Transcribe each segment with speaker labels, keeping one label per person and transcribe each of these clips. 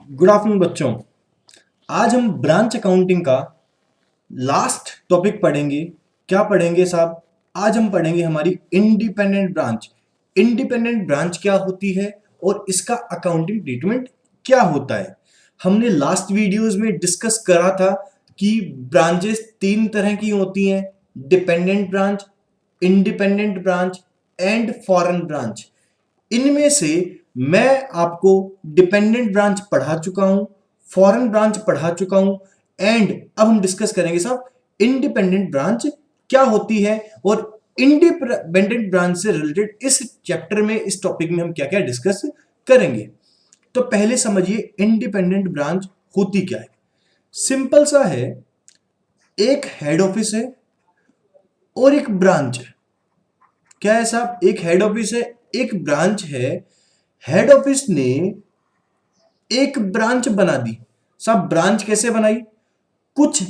Speaker 1: Good afternoon बच्चों। आज हम ब्रांच अकाउंटिंग का लास्ट टॉपिक पढ़ेंगे। क्या पढ़ेंगे साहब? आज हम पढ़ेंगे हमारी इंडिपेंडेंट ब्रांच। इंडिपेंडेंट ब्रांच क्या होती है और इसका अकाउंटिंग ट्रीटमेंट क्या होता है। हमने लास्ट वीडियोस में डिस्कस करा था कि ब्रांचेस तीन तरह की होती हैं: dependent branch, independent branch and foreign branch. इनमें से मैं आपको डिपेंडेंट ब्रांच पढ़ा चुका हूं, फॉरेन ब्रांच पढ़ा चुका हूं एंड अब हम डिस्कस करेंगे साहब इंडिपेंडेंट ब्रांच क्या होती है और इंडिपेंडेंट ब्रांच से रिलेटेड इस चैप्टर में, इस टॉपिक में हम क्या क्या डिस्कस करेंगे। तो पहले समझिए इंडिपेंडेंट ब्रांच होती क्या है। सिंपल सा है, एक हेड ऑफिस है और एक ब्रांच है। क्या है साहब? एक हेड ऑफिस है, एक ब्रांच है। हेड ऑफिस ने एक ब्रांच बना दी। साहब ब्रांच कैसे बनाई? कुछ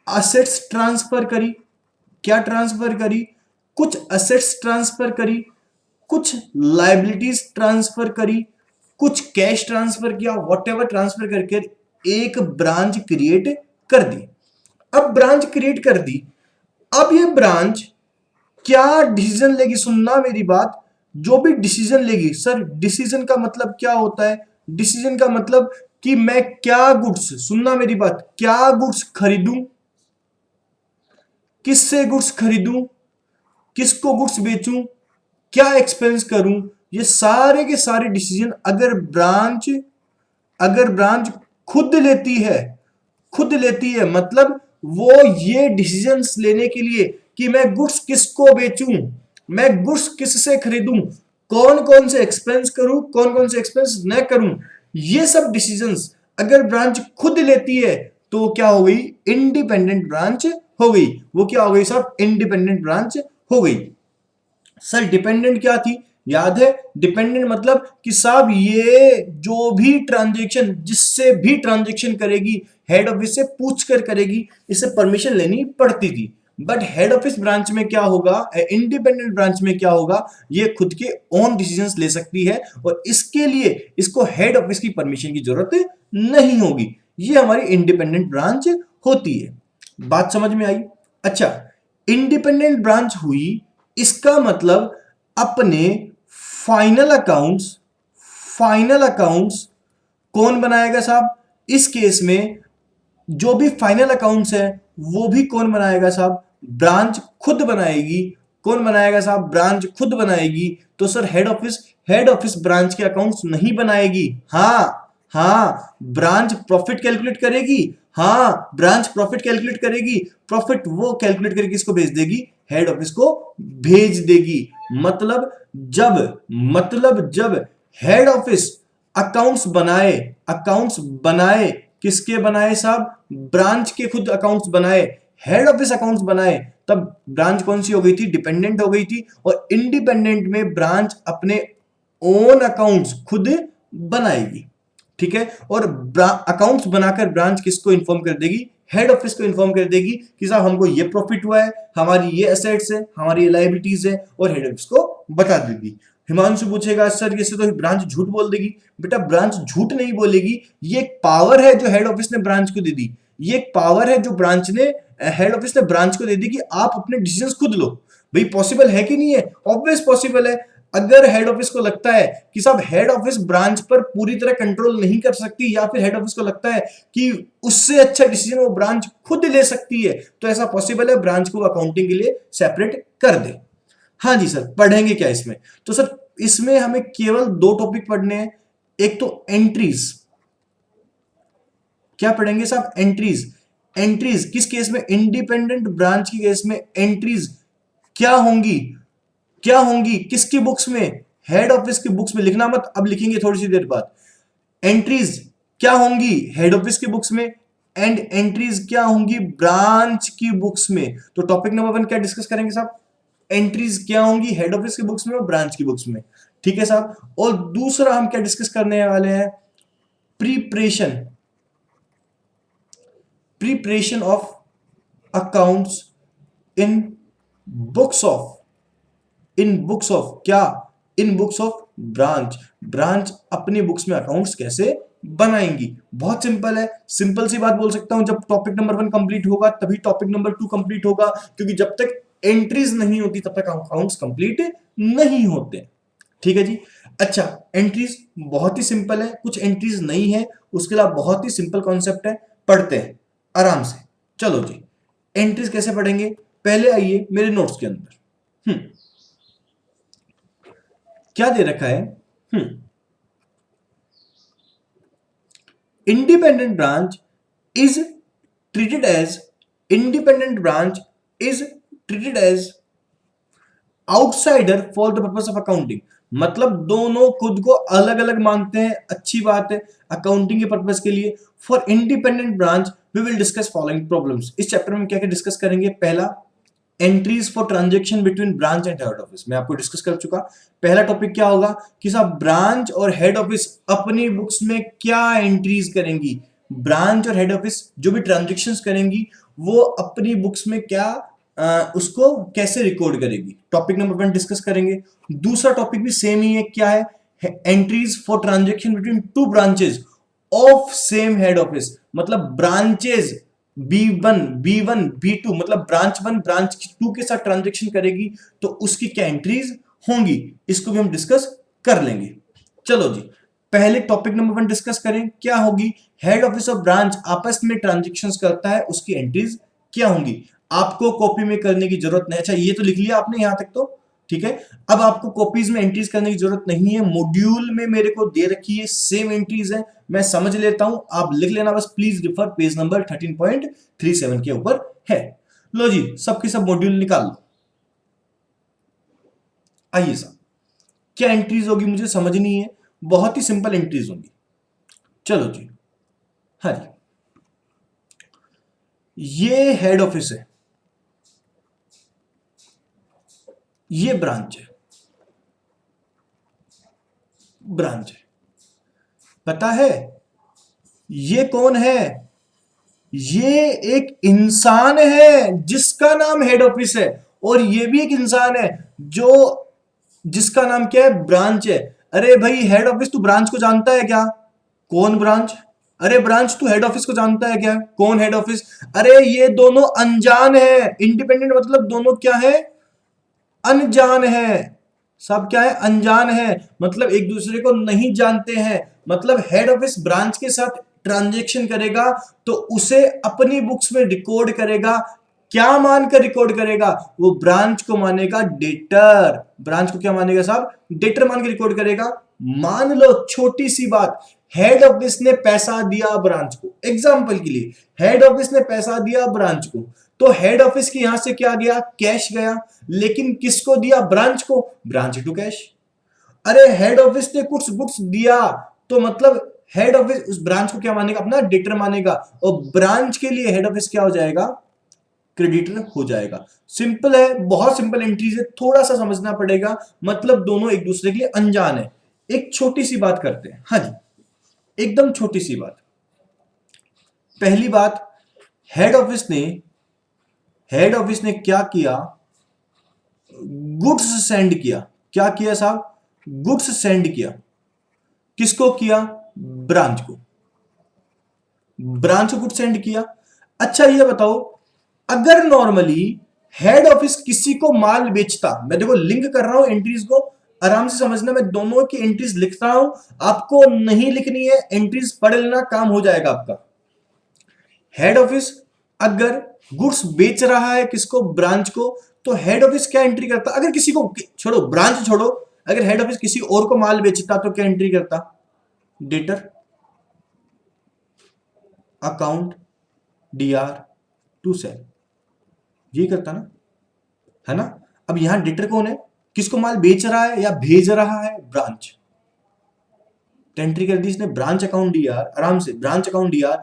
Speaker 1: असेट्स ट्रांसफर करी। क्या ट्रांसफर करी? कुछ असेट्स ट्रांसफर करी, कुछ लायबिलिटीज ट्रांसफर करी, कुछ कैश ट्रांसफर किया, व्हाटएवर ट्रांसफर करके एक ब्रांच क्रिएट कर दी। अब ब्रांच क्रिएट कर दी, अब ये ब्रांच क्या डिसीजन लेगी? सुनना मेरी बात। जो भी डिसीजन लेगी, सर डिसीजन का मतलब क्या होता है? डिसीजन का मतलब कि मैं क्या गुड्स, सुनना मेरी बात, क्या गुड्स खरीदूं, किससे गुड्स खरीदूं, किसको गुड्स बेचूं, क्या एक्सपेंस करूं, ये सारे के सारे डिसीजन अगर ब्रांच खुद लेती है, खुद लेती है मतलब वो ये डिसीजंस लेने के लिए कि मैं गुड्स किसको बेचूं, मैं गुड्स किससे खरीदूं, कौन कौन से एक्सपेंस करूं, कौन कौन से एक्सपेंस न करूं, ये सब डिसीजंस अगर ब्रांच खुद लेती है तो क्या हो गई? इंडिपेंडेंट ब्रांच हो गई। वो क्या हो गई साहब? इंडिपेंडेंट ब्रांच हो गई। सर डिपेंडेंट क्या थी? याद है? डिपेंडेंट मतलब कि साहब ये जो भी ट्रांजैक्शन, जिससे भी ट्रांजैक्शन करेगी हेड ऑफिस से पूछ कर करेगी, इससे परमिशन लेनी पड़ती थी। बट हेड ऑफिस ब्रांच में क्या होगा, इंडिपेंडेंट ब्रांच में क्या होगा, ये खुद के ओन डिसीजंस ले सकती है और इसके लिए इसको हेड ऑफिस की परमिशन की जरूरत नहीं होगी। ये हमारी इंडिपेंडेंट ब्रांच होती है। बात समझ में आई? अच्छा, इंडिपेंडेंट ब्रांच हुई, इसका मतलब अपने फाइनल अकाउंट्स कौन बनाएगा साहब? इस केस में जो भी फाइनल अकाउंट्स है वो भी कौन बनाएगा साहब? ब्रांच खुद बनाएगी। कौन बनाएगा साहब? ब्रांच खुद बनाएगी। तो सर हेड ऑफिस ब्रांच के अकाउंट्स नहीं बनाएगी। हाँ, ब्रांच प्रॉफिट कैलकुलेट करेगी। हाँ, ब्रांच प्रॉफिट कैलकुलेट करेगी। प्रॉफिट वो कैलकुलेट करके इसको भेज देगी, हेड ऑफिस को भेज देगी। मतलब जब हेड ऑफिस अकाउंट्स बनाए, किसके बनाए साहब? ब्रांच के खुद अकाउंट्स बनाए, हेड ऑफिस अकाउंट्स बनाए, तब ब्रांच कौन सी हो गई थी? डिपेंडेंट हो गई थी। और इंडिपेंडेंट में ब्रांच अपने ओन अकाउंट्स खुद बनाएगी। ठीक है? और अकाउंट्स बनाकर ब्रांच किसको इन्फॉर्म कर देगी? हेड ऑफिस को इन्फॉर्म कर देगी कि साहब हमको ये प्रॉफिट हुआ है, हमारी ये एसेट्स है, हमारी ये लायबिलिटीज है, और हेड ऑफिस को बता देगी। हिमांशु पूछेगा सर ये से तो ब्रांच झूठ बोल देगी। बेटा ब्रांच झूठ नहीं बोलेगी, ये एक पावर है जो हेड ऑफिस ने ब्रांच को दे दी। ये एक पावर है जो हेड ऑफिस ने ब्रांच को दे दी कि आप अपने डिसीजंस खुद लो। भाई पॉसिबल है कि नहीं है? ऑब्वियस पॉसिबल है। अगर हेड ऑफिस को लगता है कि साहब हेड ऑफिस ब्रांच पर पूरी तरह कंट्रोल नहीं कर सकती, या फिर हेड ऑफिस को लगता है कि उससे अच्छा डिसीजन वो ब्रांच खुद ले सकती है, तो ऐसा पॉसिबल है ब्रांच को अकाउंटिंग के लिए सेपरेट कर दे। हाँ जी सर, पढ़ेंगे क्या इसमें? तो सर इसमें हमें केवल दो टॉपिक पढ़ने हैं। एक तो एंट्रीज। क्या पढ़ेंगे साहब? एंट्रीज। एंट्रीज किस केस में? इंडिपेंडेंट ब्रांच के केस में एंट्रीज क्या होंगी? क्या होंगी किसकी बुक्स में? हेड ऑफिस की बुक्स में। लिखना मत, अब लिखेंगे थोड़ी सी देर बाद। एंट्रीज क्या होंगी? हेड ऑफिस की बुक्स में। एंड एंट्रीज क्या होंगी? ब्रांच की बुक्स में। तो टॉपिक नंबर 1 क्या डिस्कस करेंगे साहब? एंट्रीज क्या होंगी? हेड ऑफिस की बुक्स में और ब्रांच की बुक्स में। ठीक है साहब। और दूसरा हम क्या डिस्कस करने वाले हैं? Preparation. Preparation of accounts in books of क्या? इन बुक्स ऑफ ब्रांच। ब्रांच अपनी बुक्स में अकाउंट्स कैसे बनाएंगी। बहुत सिंपल है, सिंपल सी बात बोल सकता हूं, जब टॉपिक नंबर 1 कंप्लीट होगा तभी टॉपिक नंबर 2 कंप्लीट होगा, क्योंकि जब तक एंट्रीज नहीं होती तब तक अकाउंट्स कंप्लीट नहीं होते। ठीक है जी। अच्छा, एंट्रीज बहुत ही सिंपल है, कुछ एंट्रीज नहीं है, उसके अलावा बहुत ही सिंपल कॉन्सेप्ट है, पढ़ते हैं आराम से। चलो जी, एंट्रीज कैसे पढ़ेंगे, पहले आइए मेरे नोट्स के अंदर। क्या दे रखा है, independent branch is treated as independent branch is treated as outsider for the purpose of accounting. मतलब दोनों खुद को अलग अलग मानते हैं, अच्छी बात है अकाउंटिंग के पर्पस के लिए। For independent branch we will discuss following problems. इस चैप्टर में क्या क्या डिस्कस करेंगे, पहला entries for transaction between branch and head office, मैं आपको डिस्कस कर चुका। पहला टॉपिक क्या होगा कि साहब ब्रांच और हेड ऑफिस अपनी बुक्स में क्या एंट्रीज करेंगी, ब्रांच और हेड ऑफिस जो भी ट्रांजेक्शन्स करेंगी वो अपनी बुक्स में क्या उसको कैसे रिकॉर्ड करेगी, टॉपिक नंबर 1 डिस्कस करेंगे। दूसरा टॉपिक भी सेम ही है, क्या है, entries for transaction between two branches of same head office. मतलब ब्रांचेस B1 B2 मतलब ब्रांच 1 ब्रांच 2 के साथ ट्रांजेक्शन करेगी तो उसकी क्या एंट्रीज होंगी, इसको भी हम डिस्कस कर लेंगे। चलो जी, पहले टॉपिक नंबर 1 डिस्कस करें, क्या होगी, हेड ऑफिस और ब्रांच आपस में ट्रांजेक्शंस करता है, उसकी एंट्रीज क्या होंगी। आपको कॉपी में करने की जरूरत नहीं, अच्छा ये तो लिख लिया आपने यहां तक तो ठीक है। अब आपको कॉपीज में एंट्रीज करने की जरूरत नहीं है, मॉड्यूल में मेरे को दे रखी है सेम एंट्रीज है, मैं समझ लेता हूं, आप लिख लेना बस। प्लीज रिफर पेज नंबर 13.37 के ऊपर है। लो जी, सबके सब मॉड्यूल निकाल लो। आइए साहब, क्या एंट्रीज होगी मुझे समझनी है, बहुत ही सिंपल एंट्रीज होंगी। चलो जी, हाँ जी, ये हेड ऑफिस है, ये ब्रांच है, ब्रांच है, पता है ये कौन है, ये एक इंसान है जिसका नाम हेड ऑफिस है, और ये भी एक इंसान है जो जिसका नाम क्या है, ब्रांच है। अरे भाई हेड ऑफिस तू ब्रांच को जानता है क्या, कौन ब्रांच, अरे ब्रांच तू हेड ऑफिस को जानता है क्या, कौन हेड ऑफिस। अरे ये दोनों अनजान है, इंडिपेंडेंट मतलब दोनों क्या है, अनजान है। सब क्या है, अनजान है, मतलब एक दूसरे को नहीं जानते हैं। मतलब हेड ऑफिस ब्रांच के साथ ट्रांजेक्शन करेगा तो उसे अपनी बुक्स में रिकॉर्ड करेगा, क्या मानकर रिकॉर्ड करेगा, वो ब्रांच को मानेगा डेटर, ब्रांच को क्या मानेगा साहब, डेटर मान के रिकॉर्ड करेगा। मान लो छोटी सी बात, हेड ऑफिस ने पैसा दिया ब्रांच को, एग्जांपल के लिए हेड ऑफिस ने पैसा दिया ब्रांच को, तो हेड ऑफिस के यहां से क्या गया, कैश गया, लेकिन किसको दिया, ब्रांच को, ब्रांच टू कैश। अरे हेड ऑफिस ने कुछ गुड्स दिया तो मतलब हेड ऑफिस उस ब्रांच को क्या मानेगा, अपना डेटर मानेगा, और ब्रांच के लिए हेड ऑफिस क्या हो जाएगा, क्रेडिटर हो जाएगा। सिंपल है, बहुत सिंपल एंट्रीज है, थोड़ा सा समझना पड़ेगा, मतलब दोनों एक दूसरे के लिए अनजान है। एक छोटी सी बात करते हैं, हाँ जी एकदम छोटी सी बात। पहली बात, हेड ऑफिस ने हेड ऑफिस ने क्या किया, गुड्स सेंड किया, क्या किया साहब, गुड्स सेंड किया, किसको किया, ब्रांच को, ब्रांच को गुड्स सेंड किया। अच्छा ये बताओ, अगर नॉर्मली हेड ऑफिस किसी को माल बेचता, मैं देखो लिंक कर रहा हूं एंट्रीज को, आराम से समझना, मैं दोनों की एंट्रीज लिख रहा हूं, आपको नहीं लिखनी है, एंट्रीज पढ़ लेना, काम हो जाएगा आपका। हेड ऑफिस अगर गुड्स बेच रहा है किसको, ब्रांच को, तो हेड ऑफिस क्या एंट्री करता, अगर किसी को छोड़ो, ब्रांच छोड़ो, अगर हेड ऑफिस किसी और को माल बेचता तो क्या एंट्री करता, debtor account DR to sale, ये करता ना, है ना। अब यहां डेटर कौन है, किसको माल बेच रहा है या भेज रहा है, ब्रांच, एंट्री कर दी इसने, ब्रांच अकाउंट DR, आराम से branch account DR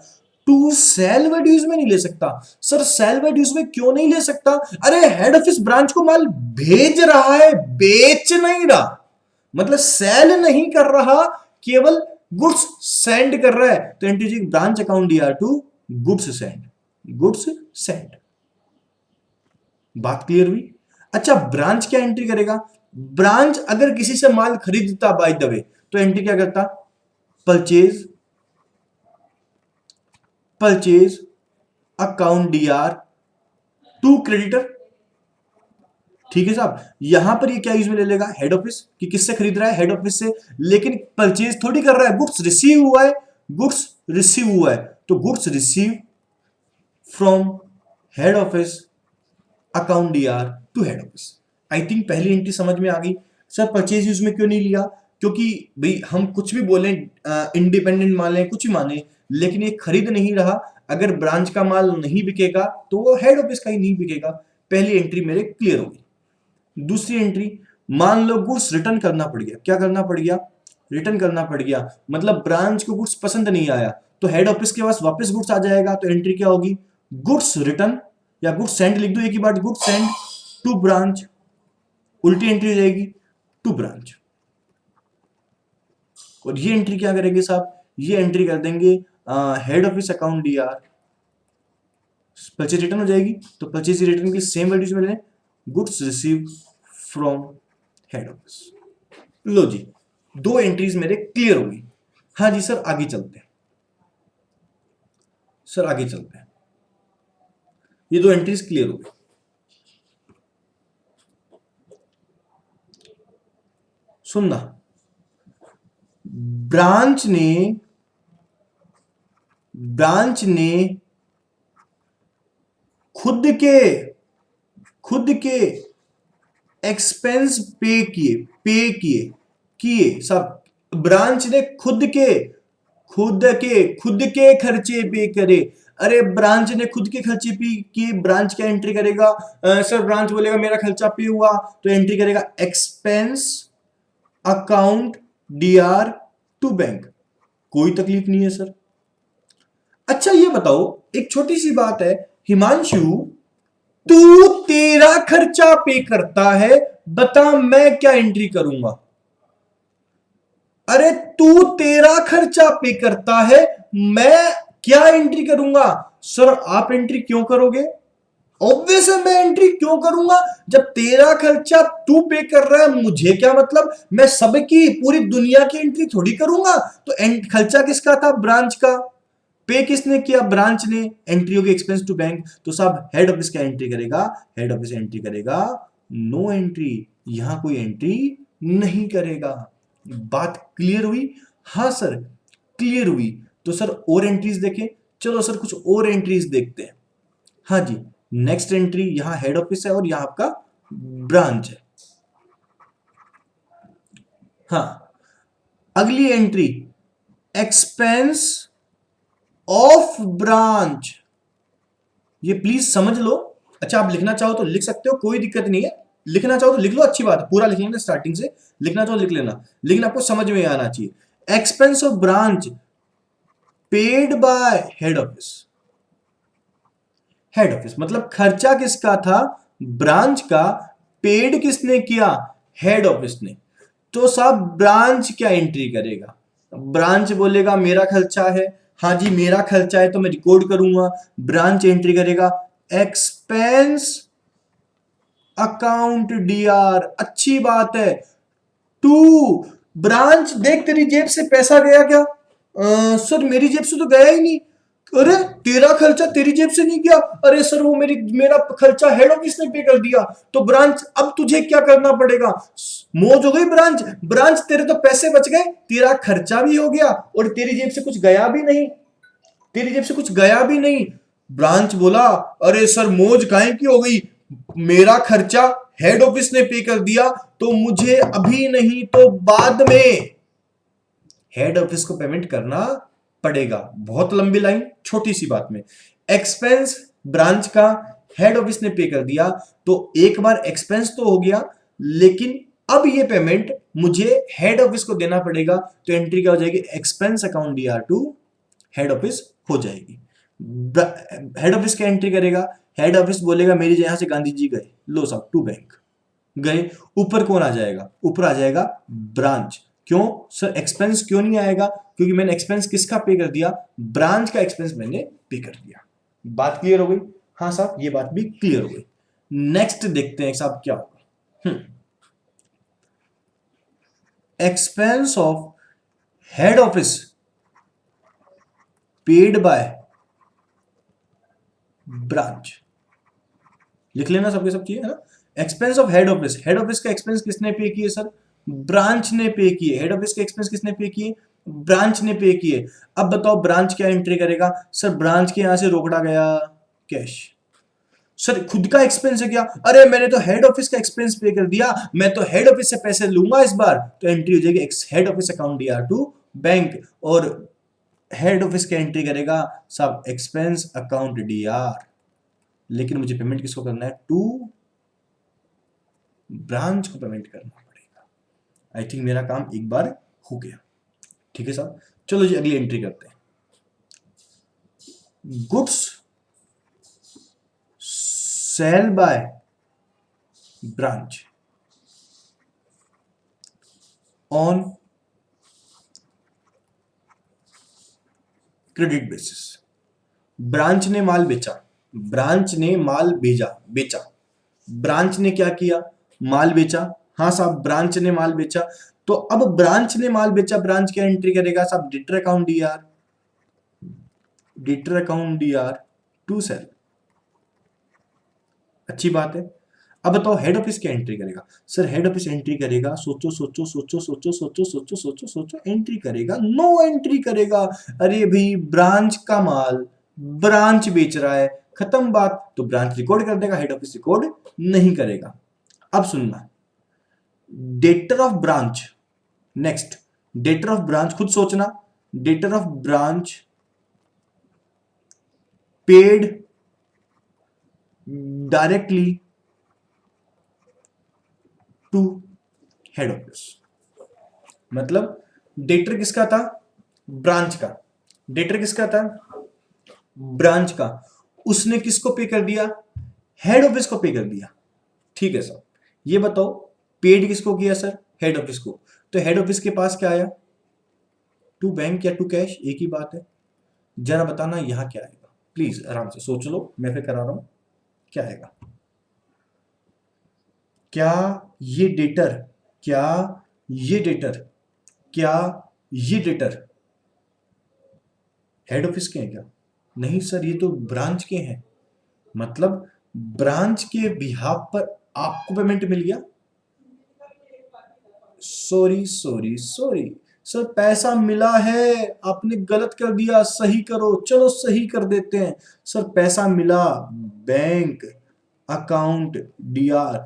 Speaker 1: to sale word use में नहीं ले सकता। सर सेल वर्ड यूज में क्यों नहीं ले सकता, अरे हेड ऑफिस ब्रांच को माल भेज रहा है, बेच नहीं रहा, मतलब सेल नहीं कर रहा, केवल गुड्स सेंड कर रहा है, तो एंट्री जी branch account DR to goods send, goods send. बात क्लियर हुई। अच्छा ब्रांच क्या एंट्री करेगा, ब्रांच अगर किसी से माल खरीदता बाय द वे तो एंट्री क्या करता, purchase purchase account DR to creditor. ठीक है साहब, यहां पर ये क्या यूज में ले लेगा, हेड ऑफिस, कि किससे खरीद रहा है, हेड ऑफिस से, लेकिन परचेज थोड़ी कर रहा है, गुड्स रिसीव हुआ है, गुड्स रिसीव हुआ है, तो goods receive from head office account DR to head office. I think पहली एंट्री समझ में आ गई। सर परचेज यूज में क्यों नहीं लिया, क्योंकि भाई हम कुछ भी बोले, इंडिपेंडेंट मान लें, कुछ भी माने, लेकिन ये खरीद नहीं रहा, अगर ब्रांच का माल नहीं बिकेगा तो वो हेड ऑफिस का ही नहीं बिकेगा। पहली एंट्री मेरे क्लियर होगी। दूसरी एंट्री, मान लो गुड्स रिटर्न करना पड़ गया, क्या करना पड़ गया, रिटर्न करना पड़ गया, मतलब ब्रांच को गुड्स पसंद नहीं आया, तो हेड ऑफिस के पास वापस गुड्स आ जाएगा, तो एंट्री क्या होगी, गुड्स रिटर्न, या गुड्स सेंड लिख दो एक ही बात, गुड्स सेंड टू ब्रांच, उल्टी एंट्री हो जाएगी टू ब्रांच। और ये एंट्री क्या करेंगे साहब, ये एंट्री कर देंगे head office account DR, purchase return हो जाएगी, तो परचेज रिटर्न की सेम वैल्यूज में लें, goods receive from head office. लो जी, दो एंट्रीज मेरे क्लियर हो गई। हाँ जी सर, आगे चलते हैं, सर आगे चलते हैं, ये दो एंट्रीज क्लियर हो गई। सुनना, ब्रांच ने खुद के एक्सपेंस किए सब, ब्रांच ने खुद के खर्चे पे करे। अरे ब्रांच ने खुद के खर्चे पे किए, ब्रांच क्या एंट्री करेगा, सर ब्रांच बोलेगा मेरा खर्चा पे हुआ, तो एंट्री करेगा expense account DR to bank. कोई तकलीफ नहीं है सर। अच्छा ये बताओ, एक छोटी सी बात है, हिमांशु तू तेरा खर्चा पे करता है, बता मैं क्या एंट्री करूंगा। अरे तू तेरा खर्चा पे करता है, मैं क्या एंट्री करूंगा। सर आप एंट्री क्यों करोगे, ऑब्वियस है मैं एंट्री क्यों करूंगा, जब तेरा खर्चा तू पे कर रहा है, मुझे क्या मतलब, मैं सबकी पूरी दुनिया की एंट्री थोड़ी करूंगा। तो खर्चा किसका था, ब्रांच का, पे किसने किया, ब्रांच ने, एंट्री होगी एक्सपेंस टू बैंक, तो साहब हेड ऑफिस क्या एंट्री करेगा, हेड ऑफिस एंट्री करेगा नो एंट्री, यहां कोई एंट्री नहीं करेगा। बात क्लियर हुई, हाँ सर क्लियर हुई। तो सर और एंट्रीज देखें, चलो सर कुछ और एंट्रीज देखते हैं। हाँ जी, नेक्स्ट एंट्री, यहां हेड ऑफिस है और यहां आपका ब्रांच है। हाँ, अगली एंट्री, एक्सपेंस ऑफ ब्रांच, ये प्लीज समझ लो। अच्छा आप लिखना चाहो तो लिख सकते हो, कोई दिक्कत नहीं है, लिखना चाहो तो लिख लो, अच्छी बात है, पूरा लिख लेना स्टार्टिंग से, लिखना चाहो लिख लेना, लेकिन आपको समझ में आना चाहिए। Expense of branch paid by head office, head office मतलब खर्चा किसका था, ब्रांच का, पेड किसने किया, हेड ऑफिस ने। तो साहब ब्रांच क्या एंट्री करेगा, ब्रांच बोलेगा मेरा खर्चा है, हाँ जी मेरा खर्चा है तो मैं रिकॉर्ड करूंगा, ब्रांच एंट्री करेगा एक्सपेंस अकाउंट डीआर, अच्छी बात है, टू ब्रांच। देख तेरी जेब से पैसा गया क्या, सर मेरी जेब से तो गया ही नहीं। अरे तेरा खर्चा तेरी जेब से नहीं गया, अरे सर वो मेरा खर्चा हेड ऑफिस ने पे कर दिया, तो ब्रांच अब तुझे क्या करना पड़ेगा, मौज हो गई ब्रांच, ब्रांच तेरे तो पैसे बच गए, तेरा खर्चा भी हो गया और तेरी जेब से कुछ गया भी नहीं, तेरी जेब से कुछ गया भी नहीं। ब्रांच बोला अरे सर मौज काहे की हो गई, मेरा खर्चा हेड ऑफिस ने पे कर दिया, तो मुझे अभी नहीं तो बाद में हेड ऑफिस को पेमेंट करना पड़ेगा। बहुत लंबी लाइन छोटी सी बात में, एक्सपेंस ब्रांच का, हेड ऑफिस ने पे कर दिया, तो एक बार एक्सपेंस तो हो गया, लेकिन अब ये पेमेंट मुझे हेड ऑफिस को देना पड़ेगा, तो एंट्री क्या हो जाएगी, expense account DR to head office हो जाएगी। हेड ऑफिस क्या एंट्री करेगा, हेड ऑफिस बोलेगा मेरी यहां से गांधी जी गए, लो साहब टू बैंक गए, ऊपर कौन आ जाएगा, ऊपर आ जाएगा ब्रांच। क्यों सर एक्सपेंस क्यों नहीं आएगा, क्योंकि मैंने एक्सपेंस किसका पे कर दिया, ब्रांच का एक्सपेंस मैंने पे कर दिया। बात क्लियर हो गई, हाँ साहब ये बात भी क्लियर हो गई। नेक्स्ट देखते हैं साहब क्या होगा, expense of head office paid by branch. लिख लेना सबके सब चीजें, है ना। Expense of head office, head office का एक्सपेंस किसने पे किए सर? ब्रांच ने पे किए। हेड ऑफिस के एक्सपेंस किसने पे किए? ब्रांच ने पे किए। अब बताओ ब्रांच क्या एंट्री करेगा? सर ब्रांच के यहां से रोकड़ा गया कैश। सर खुद का एक्सपेंस है क्या? अरे मैंने तो हेड ऑफिस का एक्सपेंस पे कर दिया, मैं तो हेड ऑफिस से पैसे लूंगा इस बार, तो एंट्री हो जाएगी head office account DR to bank. और हेड ऑफिस का एंट्री करेगा सब एक्सपेंस अकाउंट डीआर। लेकिन मुझे पेमेंट किसको करना है? टू ब्रांच को पेमेंट करना पड़ेगा। आई थिंक मेरा काम एक बार हो गया। ठीक है साहब, चलो जी अगली एंट्री करते हैं। Goods sale by branch on credit basis. Branch ने माल बेचा, ब्रांच ने माल भेजा बेचा, ब्रांच ने क्या किया? माल बेचा। हाँ साहब ब्रांच ने माल बेचा। तो अब ब्रांच ने माल बेचा, ब्रांच क्या एंट्री करेगा साहब? Debtor account DR, debtor account DR to sale. अच्छी बात है। अब बताओ हेड ऑफिस क्या एंट्री करेगा? सर हेड ऑफिस एंट्री करेगा, सोचो सोचो सोचो सोचो सोचो सोचो सोचो सोचो, एंट्री करेगा, नो एंट्री करेगा। अरे भाई ब्रांच का माल ब्रांच बेच रहा है, खत्म बात। तो ब्रांच रिकॉर्ड कर देगा, हेड ऑफिस रिकॉर्ड नहीं करेगा। अब सुनना, debtor of branch, next debtor of branch, खुद सोचना, debtor of branch paid directly to head office. मतलब डेटर किसका था? ब्रांच का। डेटर किसका था? ब्रांच का। उसने किसको पे कर दिया? हेड ऑफिस को पे कर दिया। ठीक है सर, ये बताओ पेड किसको किया सर? हेड ऑफिस को। तो हेड ऑफिस के पास क्या आया? टू बैंक या टू कैश, एक ही बात है। जरा बताना यहां क्या आएगा, प्लीज आराम से सोच लो, मैं फिर करा रहा हूं। क्या आएगा? क्या ये डेटर, क्या ये डेटर, क्या ये डेटर हेड ऑफिस के हैं क्या? नहीं सर, ये तो ब्रांच के हैं। मतलब ब्रांच के बिहाफ पर आपको पेमेंट मिल गया। सॉरी सॉरी सॉरी सर, पैसा मिला है, आपने गलत कर दिया, सही करो। चलो सही कर देते हैं। सर पैसा मिला, बैंक अकाउंट डीआर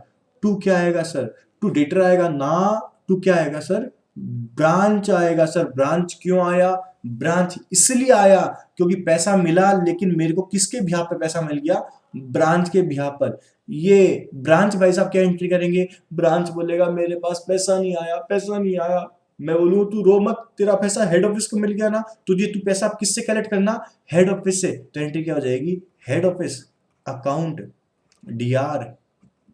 Speaker 1: टू क्या आएगा सर? टू डेटर आएगा ना, टू क्या आएगा सर? ब्रांच आएगा सर। ब्रांच क्यों आया? ब्रांच इसलिए आया क्योंकि पैसा मिला, लेकिन मेरे को किसके बिहाफ पे पैसा मिल गया? ब्रांच के बिहाफ पर। ये ब्रांच भाई साहब क्या एंट्री करेंगे? ब्रांच बोलेगा मेरे पास पैसा नहीं आया, पैसा नहीं आया। मैं बोलूँ तू रो मत, तेरा पैसा हेड ऑफिस को मिल गया ना, तुझे तू पैसा आप किससे कलेक्ट करना? हेड ऑफिस से। तो एंट्री क्या हो जाएगी? Head office account DR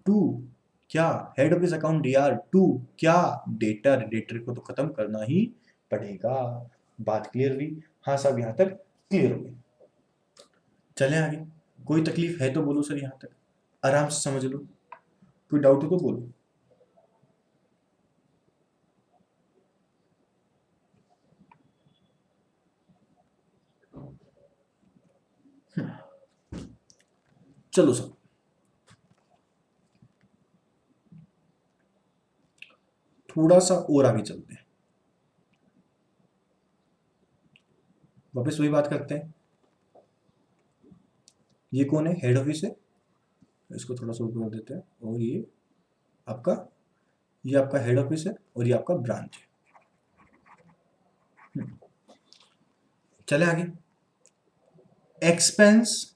Speaker 1: to क्या? Head office account DR to क्या? डेटर। डेटर को तो खत्म करना ही पड़ेगा। बात क्लियर हुई? हाँ साहब यहां तक क्लियर हो गई। चलें आगे। कोई तकलीफ है तो बोलो सर, यहां तक आराम से समझ लो, कोई डाउट हो तो बोलो। चलो सर थोड़ा सा और आगे चलते हैं, वापस वही बात करते हैं। ये कौन है? हेड ऑफिस है, इसको थोड़ा सा ऊपर कर देते हैं। और आपका ये आपका हेड ऑफिस है, और ये आपका ब्रांच है। चले आगे। एक्सपेंस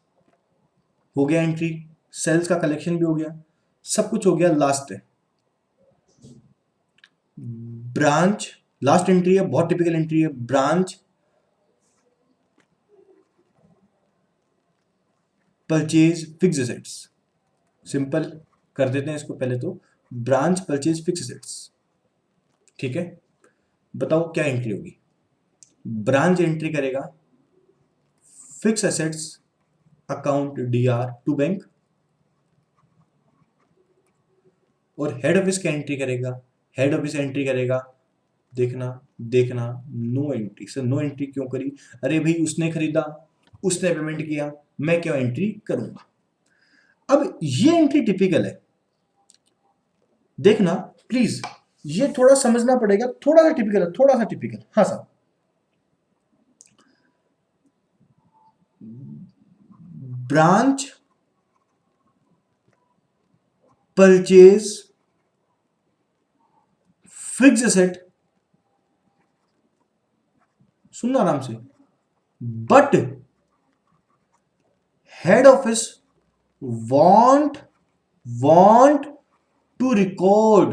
Speaker 1: हो गया एंट्री, सेल्स का कलेक्शन भी हो गया, सब कुछ हो गया। लास्ट है ब्रांच, लास्ट एंट्री है, बहुत टिपिकल एंट्री है। Branch purchase fix assets. Simple कर देते हैं इसको पहले तो, ब्रांच परचेज फिक्स एसेट्स। ठीक है, बताओ क्या एंट्री होगी? ब्रांच एंट्री करेगा fixed assets account DR to bank, और हेड ऑफिस क्या एंट्री करेगा? हेड ऑफिस एंट्री करेगा, देखना देखना, no entry. Sir no entry क्यों करी? अरे भाई उसने खरीदा, उसने पेमेंट किया, मैं क्या एंट्री करूंगा। अब ये एंट्री टिपिकल है, देखना प्लीज, ये थोड़ा समझना पड़ेगा, थोड़ा सा टिपिकल है, थोड़ा सा टिपिकल। हाँ साहब, ब्रांच परचेज फिक्स एसेट, सुनना आराम से, but head office want to record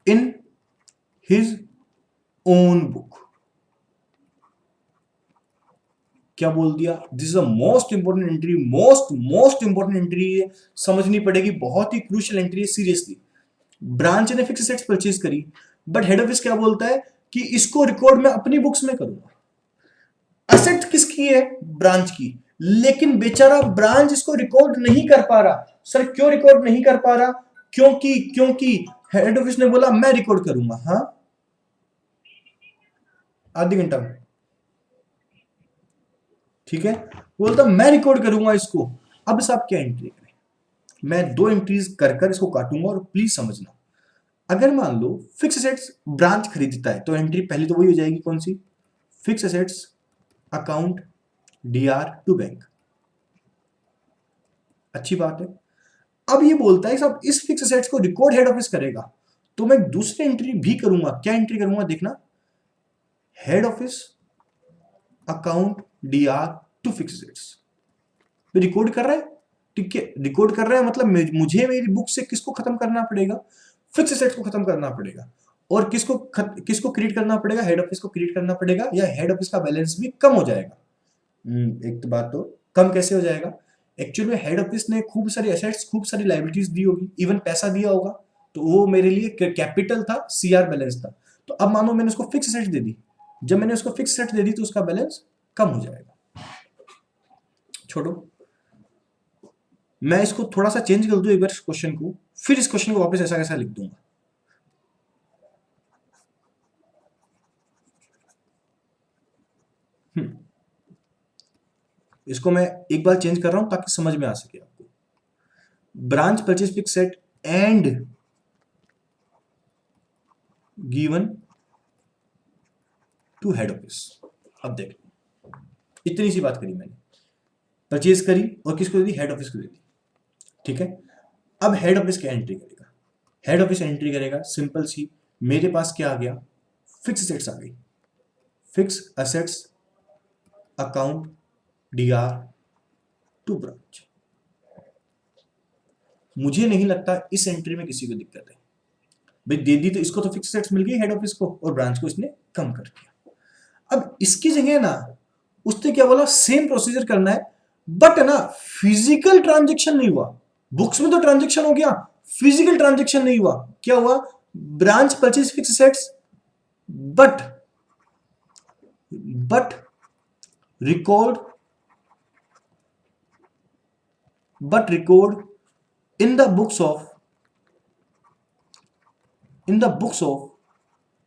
Speaker 1: in his own book। क्या बोल दिया? This is the most important entry, most important entry है, समझनी पड़ेगी, बहुत ही क्रूशियल एंट्री है सीरियसली। ब्रांच ने फिक्स एसेट्स परचेज करी, बट हेड ऑफिस क्या बोलता है कि इसको रिकॉर्ड मैं अपनी बुक्स में करूंगा। एसेट किसकी है? ब्रांच की, लेकिन बेचारा ब्रांच इसको रिकॉर्ड नहीं कर पा रहा। सर क्यों रिकॉर्ड नहीं कर पा रहा? क्योंकि हेड ऑफिस ने बोला मैं रिकॉर्ड करूंगा। हाँ, आधी घंटा में, ठीक है, बोलता मैं रिकॉर्ड करूंगा इसको। अब साहब क्या एंट्री करें? मैं दो एंट्रीज कर इसको काटूंगा, और प्लीज समझना, अगर मान लो फिक्स एसेट्स ब्रांच खरीदता है तो एंट्री पहली तो वही हो जाएगी, कौन सी? Fix assets account DR to bank. अच्छी बात है। अब ये बोलता है साहब इस फिक्स एसेट्स को रिकॉर्ड हेड ऑफिस करेगा, तो मैं दूसरी एंट्री भी करूंगा। क्या एंट्री करूंगा? देखना, head office account DR to fix assets. Record कर रहा है, ठीक है, रिकॉर्ड कर रहा है, मतलब मुझे मेरी बुक से किसको खत्म करना पड़ेगा? फिक्स एसेट्स को खत्म करना पड़ेगा। और किसको क्रिएट करना पड़ेगा? हेड ऑफिस को क्रिएट करना पड़ेगा, या हेड ऑफिस का बैलेंस भी कम हो जाएगा। एक तो बात, तो कम कैसे हो जाएगा? एक्चुअली में हेड ऑफिस ने खूब सारी एसेट्स, खूब सारी लाइबिलिटीज दी होगी, इवन पैसा दिया होगा, तो वो मेरे लिए कैपिटल था, सीआर बैलेंस था। तो अब मानो मैंने उसको फिक्स एसेट दे दी, जब मैंने उसको फिक्स एसेट दे दी तो उसका बैलेंस कम हो जाएगा। छोड़ो, मैं इसको थोड़ा सा चेंज कर दूं एक बार इस क्वेश्चन को, फिर इस क्वेश्चन को वापस ऐसा कैसा लिख दूंगा। इसको मैं एक बार चेंज कर रहा हूं ताकि समझ में आ सके आपको। Branch purchase fix set and given to head office. अब देख, इतनी सी बात करी मैंने, परचेज करी और किसको दे दी? हेड ऑफिस को दे दी, ठीक है। अब हेड ऑफिस क्या एंट्री करेगा? हेड ऑफिस एंट्री करेगा सिंपल सी, मेरे पास क्या आ गया? फिक्स एसेट्स आ गई, fix assets account DR to branch. मुझे नहीं लगता इस एंट्री में किसी को दिक्कत है भाई, दे दी तो इसको तो फिक्स एसेट्स मिल गई हेड ऑफिस को, और ब्रांच को इसने कम कर दिया। अब इसकी जगह ना उसने क्या बोला? सेम प्रोसीजर करना है, बट ना फिजिकल ट्रांजेक्शन नहीं हुआ। बुक्स में तो ट्रांजेक्शन हो गया, फिजिकल ट्रांजेक्शन नहीं हुआ। क्या हुआ? Branch purchase fix assets, but record in the books of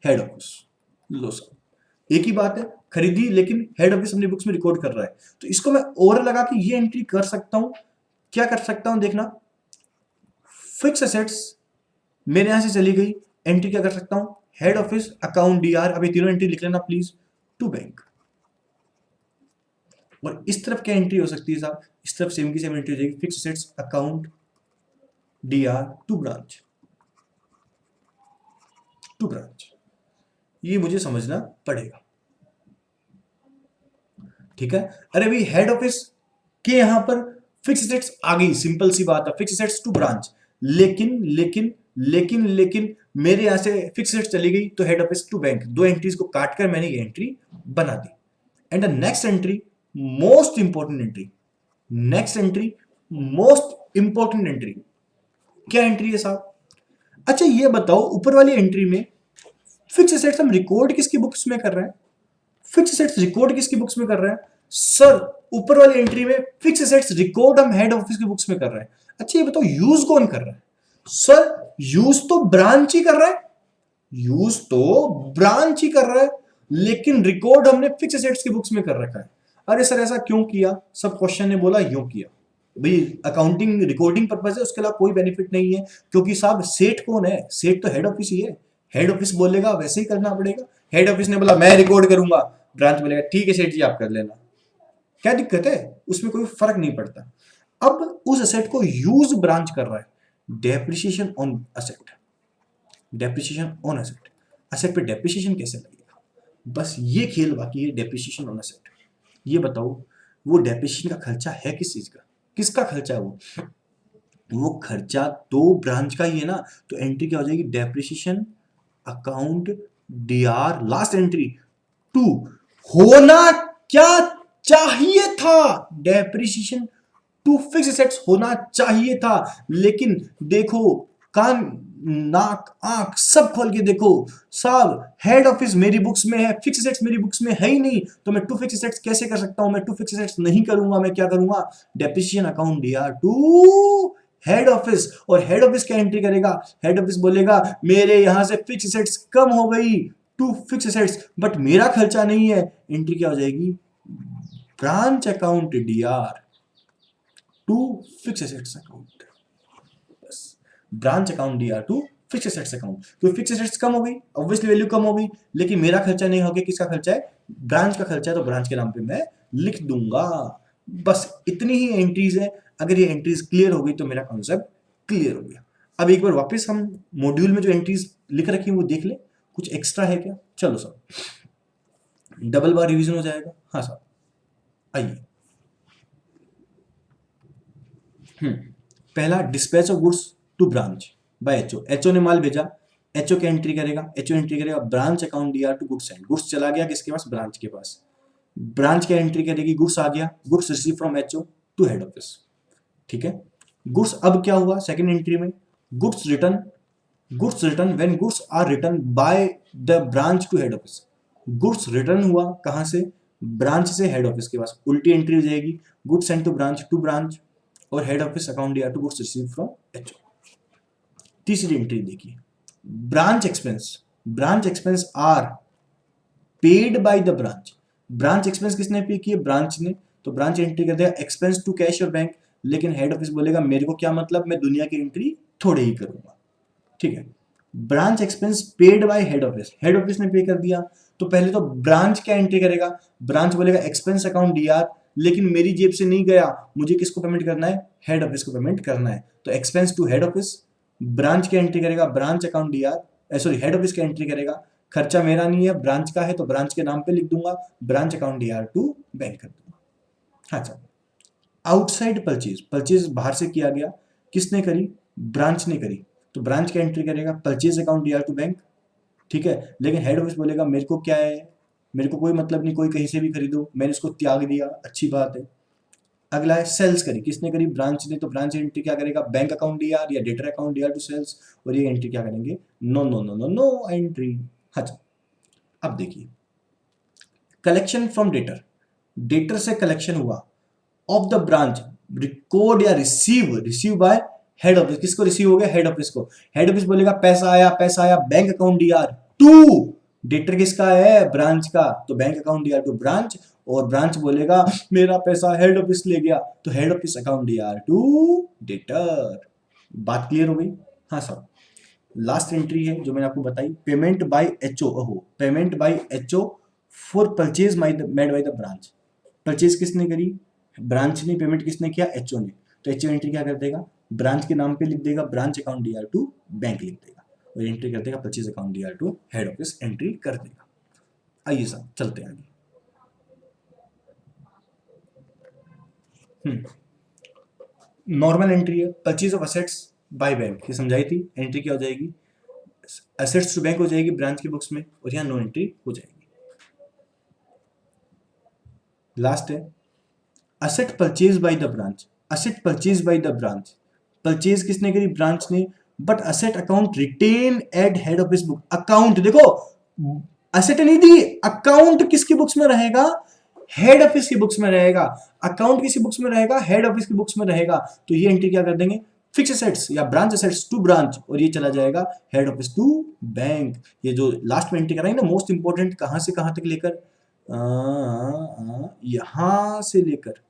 Speaker 1: head office. Low sir, एक ही बात है, खरीदी लेकिन हेड ऑफिस अपनी बुक्स में रिकॉर्ड कर रहा है, तो इसको मैं और लगा के ये एंट्री कर सकता हूं। क्या कर सकता हूं? देखना, फिक्स एसेट्स मेरे यहां से चली गई, एंट्री क्या कर सकता हूं? Head office account D R. अब ये तीनों एंट्री लिख लेना प्लीज, टू बैंक। और इस तरफ क्या एंट्री हो सकती है साहब? इस तरफ सेम की सेम एंट्री हो जाएगी, fix assets account DR to branch, to branch. ये मुझे समझना पड़ेगा, ठीक है। अरे भाई हेड ऑफिस के यहां पर फिक्स एसेट्स आ गई, सिंपल सी बात है, फिक्स एसेट्स टू ब्रांच। लेकिन लेकिन लेकिन लेकिन मेरे यहां से फिक्स एसेट्स चली गई तो हेड ऑफिस टू बैंक। दो एंट्रीज को काटकर मैंने ये एंट्री बना दी। And the next entry, most important entry, next entry most important entry, क्या एंट्री है साहब? अच्छा ये बताओ, ऊपर वाली एंट्री में फिक्स एसेट्स हम रिकॉर्ड किसकी बुक्स में कर रहे हैं? फिक्स एसेट्स रिकॉर्ड किसकी बुक्स में कर रहे हैं? सर ऊपर वाली एंट्री में फिक्स एसेट्स रिकॉर्ड हम हेड ऑफिस की बुक्स में कर रहे हैं। अच्छा ये बताओ यूज कौन कर रहा है? सर यूज तो ब्रांच ही कर रहा है, यूज तो ब्रांच ही कर रहा है। लेकिन रिकॉर्ड हमने फिक्स एसेट्स की बुक्स में कर रखा है। अरे सर ऐसा क्यों किया? सब क्वेश्चन ने बोला यूं किया। भाई अकाउंटिंग रिकॉर्डिंग पर्पज है, उसके अलावा कोई बेनिफिट नहीं है। क्योंकि साहब सेठ कौन है? सेठ तो हेड ऑफिस ही है। हेड ऑफिस बोलेगा वैसे ही करना पड़ेगा। हेड ऑफिस ने बोला मैं रिकॉर्ड करूंगा, ब्रांच बोलेगा ठीक है सेठ जी आप कर लेना। क्या दिक्कत है? उसमें कोई फर्क नहीं पड़ता। अब उस असेट को यूज ब्रांच कर रहा है, depreciation on asset. Depreciation on asset, asset पे डेप्रिसिएशन कैसे लगेगा? बस ये खेल बाकी है, डेप्रिसिएशन ऑन असेट। ये बताओ वो डेप्रिसिएशन का खर्चा है किस चीज का? किसका खर्चा है वो खर्चा तो ब्रांच का ही है ना। तो एंट्री क्या हो जाएगी? Depreciation account DR last entry to. होना क्या चाहिए था? डेप्रिसिएशन टू फिक्स एसेट्स होना चाहिए था। लेकिन देखो, कान नाक आंख सब खोल के देखो साहब, हेड ऑफिस मेरी बुक्स में है, फिक्स एसेट्स मेरी बुक्स में है ही नहीं। तो मैं टू फिक्स एसेट्स कैसे कर सकता हूं? मैं टू फिक्स एसेट्स नहीं करूंगा। मैं क्या करूंगा? डेप्रिसिएशन अकाउंट दिया टू हेड ऑफिस। और हेड ऑफिस क्या एंट्री करेगा? हेड ऑफिस बोलेगा मेरे यहां से फिक्स एसेट्स कम हो गई टू फिक्स एसेट्स, बट मेरा खर्चा नहीं है। एंट्री क्या हो जाएगी? Branch account DR to fix assets account. बस branch account DR to fix assets account. तो फिक्स एसेट्स कम हो गई, ऑब्वियसली वैल्यू कम हो गई, लेकिन मेरा खर्चा नहीं हो गया। किसका खर्चा है? ब्रांच का खर्चा है, तो ब्रांच के नाम पे मैं लिख दूंगा। बस इतनी ही एंट्रीज है। अगर ये एंट्रीज क्लियर हो गई तो मेरा कॉन्सेप्ट क्लियर हो गया। अब एक बार वापस हम मॉड्यूल में जो एंट्रीज लिख रखी है वो देख ले, कुछ एक्स्ट्रा है क्या? चलो सर डबल बार रिवीजन हो जाएगा। हाँ सर आइए। पहला dispatch of goods to branch by HO. HO ने माल भेजा, एचओ की एंट्री करेगा, एचओ एंट्री करेगा branch account DR to goods send. Goods चला गया किसके पास? ब्रांच के पास। ब्रांच की एंट्री करेगी, गुड्स आ गया, goods receive from HO to head office. ठीक है। गुड्स अब क्या हुआ सेकंड एंट्री में? Goods return, goods return when goods are return by the branch to head office. Goods return हुआ कहां से? ब्रांच से हेड ऑफिस के पास। उल्टी एंट्री हो जाएगी, गुड्स सेंड टू ब्रांच और head office account DR to goods receive from HO. तीसरी एंट्री देखिए, branch expense. Branch expense are paid by the branch. Branch expense किसने पे किए? ब्रांच ने। तो ब्रांच एंट्री कर देगा एक्सपेंस टू कैश और बैंक। लेकिन हेड ऑफिस बोलेगा मेरे को क्या मतलब, मैं दुनिया की एंट्री थोड़े ही करूंगा। ठीक है। Branch expense paid by head office, head office ने पे कर दिया। तो पहले तो ब्रांच क्या एंट्री करेगा? ब्रांच बोलेगा एक्सपेंस अकाउंट डीआर, लेकिन मेरी जेब से नहीं गया, मुझे किसको पेमेंट करना है? हेड ऑफिस को पेमेंट करना है। तो expense to head office. Branch की एंट्री करेगा branch account DR, sorry head office की एंट्री करेगा। खर्चा मेरा नहीं है, ब्रांच का है, तो ब्रांच के नाम पे लिख दूंगा, branch account DR to bank कर दूंगा। अच्छा, आउटसाइड परचेज, परचेज बाहर से किया गया, किसने करी? ब्रांच ने करी। तो ब्रांच का एंट्री करेगा purchase account DR to bank. ठीक है। लेकिन हेड ऑफिस बोलेगा मेरे को क्या है, मेरे को कोई मतलब नहीं, कोई कहीं से भी खरीदो, मैंने इसको त्याग दिया, अच्छी बात है। अगला है सेल्स करी, किसने करी? ब्रांच ने। तो ब्रांच एंट्री क्या करेगा? बैंक अकाउंट डीआर या debtor account DR to sales. और ये एंट्री क्या करेंगे? No no no no no entry. अच्छा, अब देखिए कलेक्शन फ्रॉम डेटर, डेटर से कलेक्शन हुआ ऑफ द ब्रांच, रिकॉर्ड या रिसीव बाय हेड ऑफिस। किसको रिसीव हो गया? हेड ऑफिस को। हेड ऑफिस बोलेगा पैसा आया bank account DR to. Debtor किसका है? ब्रांच का। तो bank account DR to branch, और ब्रांच बोलेगा मेरा पैसा हेड ऑफिस ले गया, तो head office account DR to debtor. बात क्लियर हो गई? हाँ सर। लास्ट एंट्री है जो मैंने आपको बताई, पेमेंट बाय एचओ। ओहो, payment by HO for purchase made by the branch. Purchase किसने करी? ब्रांच ने। पेमेंट किसने किया? एचओ ने। तो एचओ एंट्री क्या कर देगा? ब्रांच के नाम पे लिख देगा branch account DR to bank लिख देगा, और एंट्री कर देगा purchase account DR to head office entry कर देगा। आइए सर चलते हैं आगे। नॉर्मल एंट्री है, purchase of assets by bank, ये समझाई थी। एंट्री क्या हो जाएगी? असेट्स टू बैंक हो जाएगी ब्रांच की बुक्स में, और यहाँ नो एंट्री हो जाएगी। लास्ट है asset purchase by the branch. Asset purchase by the branch, purchase किसने करी? ब्रांच ने। But asset account retain at head office book. Account देखो, असेट नहीं दी, अकाउंट किसकी बुक्स में रहेगा? हेड ऑफिस की बुक्स में रहेगा। अकाउंट किसी बुक्स में रहेगा? हेड ऑफिस की बुक्स में रहेगा। तो ये एंट्री क्या कर देंगे? फिक्स एसेट्स या ब्रांच एसेट्स टू ब्रांच, और ये चला जाएगा हेड ऑफिस टू बैंक। ये जो लास्ट में एंट्री कराएंगे ना, मोस्ट इंपॉर्टेंट, कहां से कहां तक लेकर, यहां से लेकर,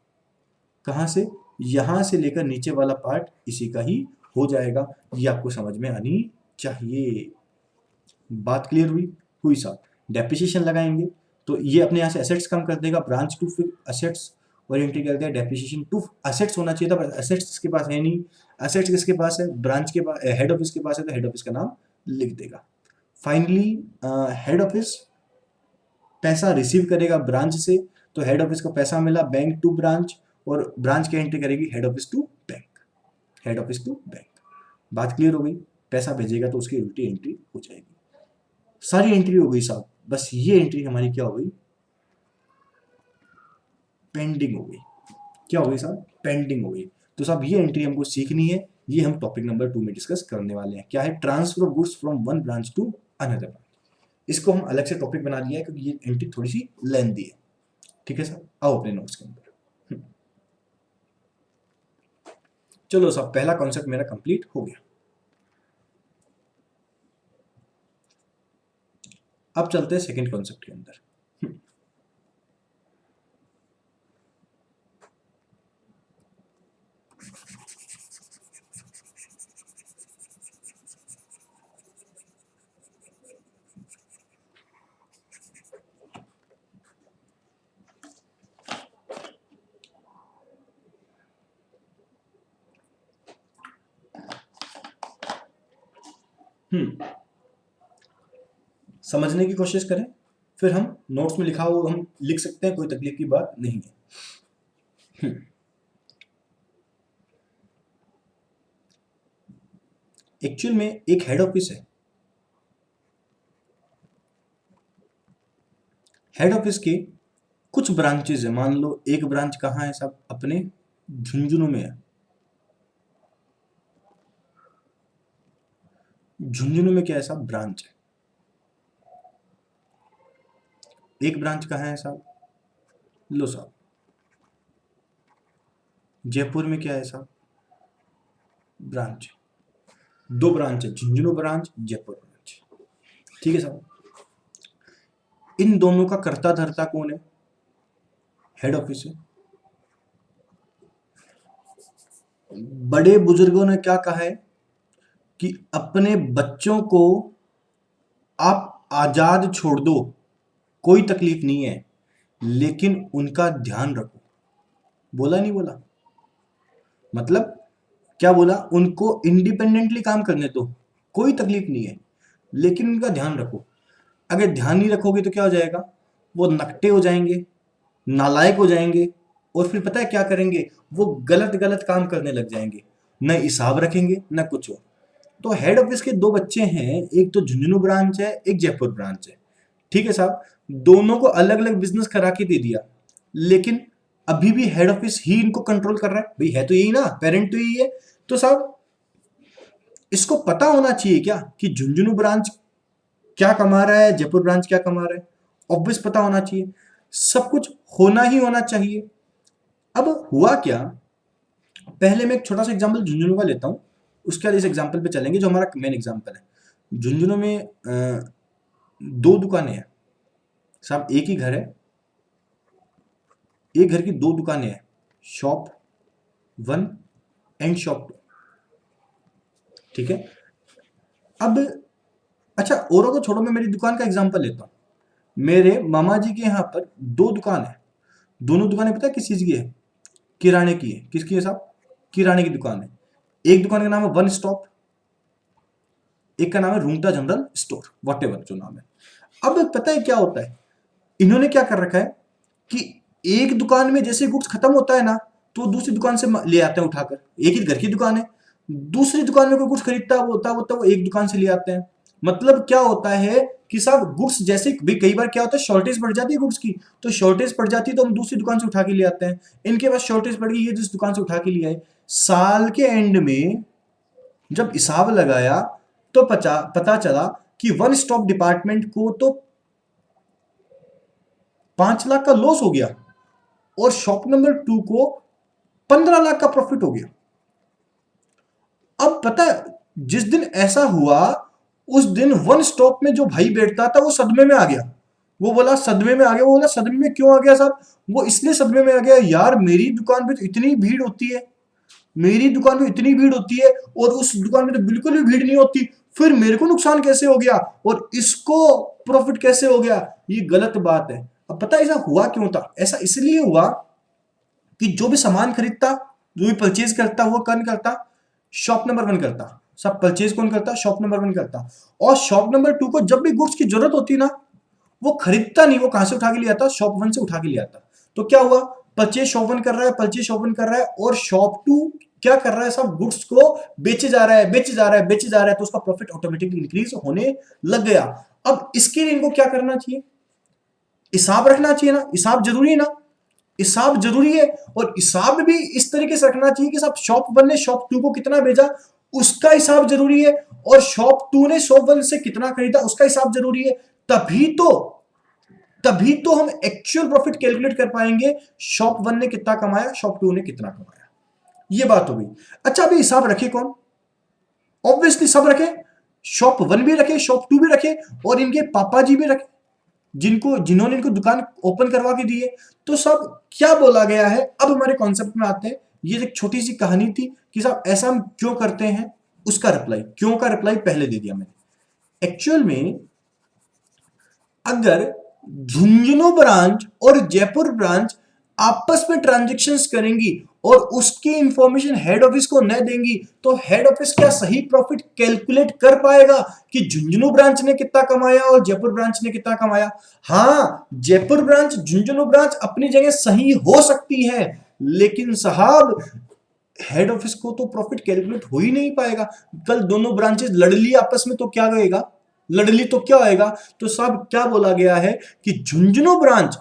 Speaker 1: कहां से, यहां से लेकर नीचे वाला पार्ट इसी का ही हो जाएगा। ये आपको समझ में आनी चाहिए। बात क्लियर हुई? हुई साहब। डेप्रिसिएशन लगाएंगे तो ये अपने यहाँ से एसेट्स कम कर देगा, ब्रांच टू असेट्स, और एंट्री कर दिया डेप्रिसिएशन टू असेट्स होना चाहिए था, पर असेट्स इसके पास है नहीं। असेट्स किसके पास है? ब्रांच के पास, हेड ऑफिस के पास है, तो हेड ऑफिस का नाम लिख देगा। फाइनली हेड ऑफिस पैसा रिसीव करेगा ब्रांच से, तो हेड ऑफिस को पैसा मिला बैंक टू ब्रांच, और ब्रांच की एंट्री करेगी head office to bank, head office to bank. बात क्लियर हो गई? पैसा भेजेगा तो उसकी उल्टी एंट्री हो जाएगी। सारी एंट्री हो गई साहब, बस ये एंट्री हमारी क्या हो गई? पेंडिंग हो गई। क्या हो गई साहब? पेंडिंग हो गई। तो साहब ये एंट्री हमको सीखनी है, ये हम टॉपिक नंबर 2 में डिस्कस करने वाले हैं। क्या है? Transfer of goods from one branch to another branch. इसको हम अलग से टॉपिक बना दिया है क्योंकि ये एंट्री थोड़ी सी लेंथी है। ठीक है सर, आओ अपने नोट्स के अंदर। चलो साहब, पहला कॉन्सेप्ट मेरा कंप्लीट हो गया। अब चलते हैं सेकंड कॉन्सेप्ट के अंदर। समझने की कोशिश करें, फिर हम नोट्स में लिखा हुआ हम लिख सकते हैं, कोई तकलीफ की बात नहीं है। एक्चुअल में एक हेड ऑफिस है। हेड ऑफिस के कुछ ब्रांचेज है। मान लो एक ब्रांच कहाँ है साहब? अपने झुंझुनू में है। झुंझुनू में क्या है साहब? ब्रांच है। एक ब्रांच कहाँ है साहब? लो साहब, जयपुर में क्या है साहब? ब्रांच। दो ब्रांच है, झुंझुनू ब्रांच, जयपुर ब्रांच। ठीक है साहब। इन दोनों का कर्ता धर्ता कौन है? हेड ऑफिस है। बड़े बुजुर्गों ने क्या कहा है कि अपने बच्चों को आप आजाद छोड़ दो, कोई तकलीफ नहीं है, लेकिन उनका ध्यान रखो। बोला नहीं बोला? मतलब क्या बोला? उनको इंडिपेंडेंटली काम करने दो, कोई तकलीफ नहीं है, लेकिन उनका ध्यान रखो। अगर ध्यान नहीं रखोगे तो क्या हो जाएगा? वो नकटे हो जाएंगे, नालायक हो जाएंगे, और फिर पता है क्या करेंगे? वो गलत गलत काम करने लग जाएंगे, न हिसाब रखेंगे न कुछ हो। तो हेड ऑफिस के दो बच्चे हैं, एक तो झुंझुनू ब्रांच है, एक जयपुर ब्रांच है। ठीक है साहब। दोनों को अलग अलग बिजनेस करा के दे दिया, लेकिन अभी भी हेड ऑफिस ही इनको कंट्रोल कर रहा है। भाई है तो यही ना, पेरेंट तो यही है। तो साहब इसको पता होना चाहिए क्या कि झुंझुनू ब्रांच क्या कमा रहा है, जयपुर ब्रांच क्या कमा रहा है? ऑब्वियस पता होना चाहिए, सब कुछ होना ही होना चाहिए। अब हुआ क्या, पहले मैं एक छोटा सा एग्जांपल झुंझुनू का लेता हूं, उसके बाद इस एग्जांपल पे चलेंगे जो हमारा मेन एग्जांपल है। झुंझुनू में दो दुकानें हैं साहब, एक ही घर है, एक घर की दो दुकानें हैं, शॉप 1 एंड शॉप 2। ठीक है। अब अच्छा, औरों को छोड़ो, मैं मेरी दुकान का एग्जांपल लेता हूं। मेरे मामा जी के यहाँ पर दो दुकान है। दोनों दुकानें पता है किस चीज की है? किराने की है। किसकी है साहब? किराने की दुकान है। एक दुकान का नाम है वन स्टॉप, एक का नाम है Rungta general store, what ever जो नाम है। अब पता है क्या होता है, इन्होंने क्या कर रखा है कि एक दुकान में जैसे गुड्स खत्म होता है ना, तो दूसरी दुकान से ले आते हैं उठाकर। एक ही घर की दुकान है, दूसरी दुकान में कोई गुड्स खरीदता होता वो एक दुकान से ले आते हैं। मतलब क्या होता है कि साहब गुड्स जैसे भी कई बार क्या होता है, शॉर्टेज पड़ जाती है गुड्स की, तो शॉर्टेज पड़ जाती है तो हम दूसरी दुकान से उठा के ले आते हैं। इनके पास शॉर्टेज पड़ गई, ये जिस दुकान से उठा के लिए आए, साल के एंड में जब हिसाब लगाया तो पता चला कि वन स्टॉप डिपार्टमेंट को तो 5 लाख का लॉस हो गया, और शॉप नंबर 2 को 15 लाख का प्रॉफिट हो गया। अब पता है, जिस दिन ऐसा हुआ उस दिन वन स्टॉप में जो भाई बैठता था वो सदमे में आ गया। वो बोला सदमे में आ गया। वो बोला सदमे में क्यों आ गया साहब? वो इसलिए सदमे में आ गया, यार मेरी दुकान पे तो इतनी भीड़ होती है, मेरी दुकान पे इतनी भीड़ होती है और उस दुकान में तो बिल्कुल भी भीड़ नहीं होती, फिर मेरे को नुकसान कैसे हो गया और इसको प्रॉफिट कैसे हो गया? ये गलत बात है। अब पता है ऐसा हुआ क्यों था? ऐसा इसलिए हुआ कि जो भी सामान खरीदता, जो भी परचेज करता, वो कौन करता? शॉप नंबर 1 करता। सब परचेज कौन करता? शॉप नंबर 1 करता। और शॉप नंबर 2 को जब भी गुड्स की जरूरत होती ना, वो खरीदता नहीं, वो कहां से उठा के ले आता? शॉप 1 से उठा के ले आता। तो क्या हुआ? परचेज शॉप 1 कर रहा है, परचेज शॉप 1 कर रहा है, और शॉप 2 क्या कर रहा है? सब गुड्स को बेचे जा रहा है, बेचे जा रहा है, बेचे जा रहा है, तो उसका प्रॉफिट ऑटोमेटिकली इंक्रीज होने लग गया। अब इसके लिए इनको क्या करना चाहिए? हिसाब रखना चाहिए ना, हिसाब जरूरी है ना, हिसाब जरूरी है। और हिसाब भी इस तरीके से रखना चाहिए कि साहब शॉप 1 ने शॉप 2 को कितना भेजा उसका हिसाब जरूरी है, और शॉप 2 ने शॉप 1 से कितना खरीदा उसका हिसाब जरूरी है। तभी तो तभी तो हम एक्चुअल प्रॉफिट कैलकुलेट कर पाएंगे, शॉप 1 ने कितना कमाया, शॉप 2 ने कितना कमाया। ये बात हो गई। अच्छा अभी हिसाब रखे कौन? ऑब्वियसली सब रखे, शॉप 1 भी रखे, शॉप 2 भी रखे, और इनके पापा जी भी रखे, जिन्होंने इनको दुकान ओपन करवा के दी है। तो सब क्या बोला गया है? अब हमारे कॉन्सेप्ट में आते हैं। ये एक छोटी सी कहानी थी कि साहब ऐसा हम क्यों करते हैं, उसका रिप्लाई, क्यों का रिप्लाई पहले दे दिया मैंने। एक्चुअल में अगर झुंझुनू ब्रांच और जयपुर ब्रांच आपस में ट्रांजेक्शन्स करेंगी और उसकी इंफॉर्मेशन हेड ऑफिस को न देंगी, तो हेड ऑफिस क्या सही प्रॉफिट कैलकुलेट कर पाएगा कि झुंझुनू ब्रांच ने कितना कमाया और जयपुर ब्रांच ने कितना कमाया? हाँ, जयपुर ब्रांच झुंझुनू ब्रांच अपनी जगह सही हो सकती है, लेकिन साहब हेड ऑफिस को तो प्रॉफिट कैलकुलेट हो ही नहीं पाएगा। कल दोनों ब्रांचेस लड़ ली आपस में तो क्या होएगा? लड़ ली तो क्या होएगा? तो साहब क्या बोला गया है कि झुंझुनू ब्रांच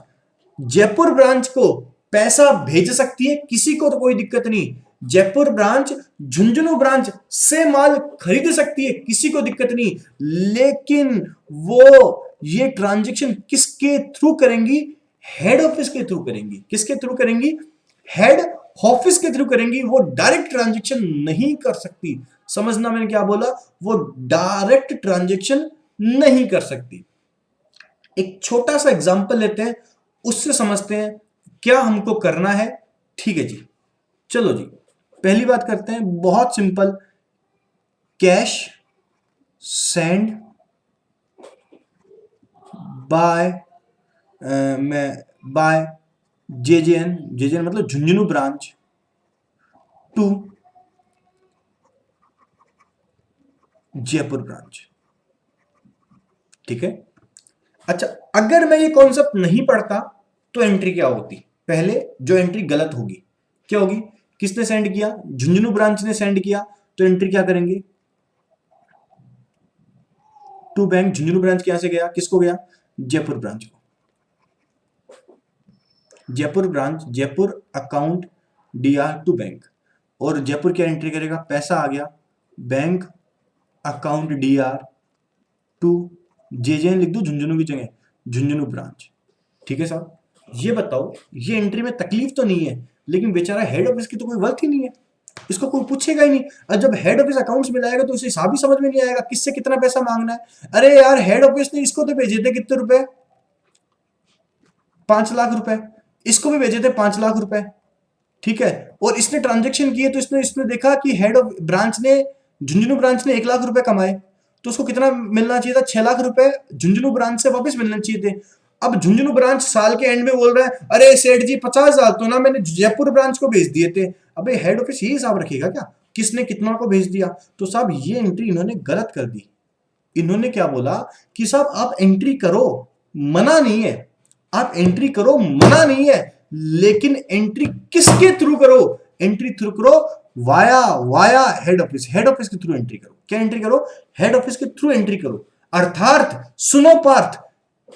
Speaker 1: जयपुर ब्रांच को पैसा भेज सकती है, किसी को तो कोई दिक्कत नहीं। जयपुर ब्रांच झुंझुनू ब्रांच से माल खरीद सकती है, किसी को दिक्कत नहीं। लेकिन वो ये ट्रांजैक्शन किसके थ्रू करेंगी? हेड ऑफिस के थ्रू करेंगी। किसके थ्रू करेंगी? हेड ऑफिस के थ्रू करेंगी। वो डायरेक्ट ट्रांजैक्शन नहीं कर सकती। समझना मैंने क्या बोला? वो डायरेक्ट ट्रांजैक्शन नहीं कर सकती। एक छोटा सा एग्जांपल लेते हैं, उससे समझते हैं क्या हमको करना है। ठीक है जी, चलो जी, पहली बात करते हैं, बहुत सिंपल। कैश सेंड बाय मैं बाय जेजेएन, जेजेएन मतलब Jhunjhunu branch to Jaipur branch. ठीक है। अच्छा, अगर मैं ये कॉन्सेप्ट नहीं पढ़ता तो एंट्री क्या होती? पहले जो एंट्री गलत होगी क्या होगी? किसने सेंड किया? झुंझुनू ब्रांच ने सेंड किया, तो एंट्री क्या करेंगे? To bank. झुंझुनू ब्रांच के यहां से गया, किसको गया? जयपुर ब्रांच को। Jaipur branch, Jaipur account DR to bank, और जयपुर क्या एंट्री करेगा? पैसा आ गया bank account DR to JJN, लिख दो झुंझुनू की जगह, झुंझुनू ब्रांच। ठीक है साहब, ये बताओ, ये एंट्री में तकलीफ तो नहीं है, लेकिन बेचारा हेड ऑफिस की तो कोई गलती नहीं है, इसको कोई पूछेगा ही नहीं। और जब हेड ऑफिस अकाउंट्स में लाएगा तो उसे हिसाब ही समझ में नहीं आएगा किससे कितना पैसा मांगना है। अरे यार, हेड ऑफिस ने इसको तो भेजे थे कितने रुपए? 5 लाख रुपए। इसको भी भेजे थे 5 लाख रुपए। ठीक है, और इसने ट्रांजेक्शन किए तो इसने इसने देखा कि हेड ऑफ ब्रांच ने, झुंझुनू ब्रांच ने 1 लाख रुपए कमाए, तो उसको कितना मिलना चाहिए था? 6 लाख रुपए झुंझुनू ब्रांच से वापस मिलना चाहिए थे। अब झुंझुनू ब्रांच साल के एंड में बोल रहा है, अरे सेठ जी 50,000 तो ना मैंने जयपुर ब्रांच को भेज दिए थे। अबे हेड ऑफिस ये हिसाब रखेगा क्या किसने कितना को भेज दिया? तो साहब ये एंट्री इन्होंने गलत कर दी। इन्होंने क्या बोला कि साहब आप एंट्री करो, मना नहीं है, आप एंट्री करो, मना नहीं है, लेकिन एंट्री किसके थ्रू करो? एंट्री थ्रू करो via via head office. Head office के थ्रू एंट्री करो। क्या एंट्री करो? हेड ऑफिस के थ्रू एंट्री करो। अर्थात सुनो पार्थ,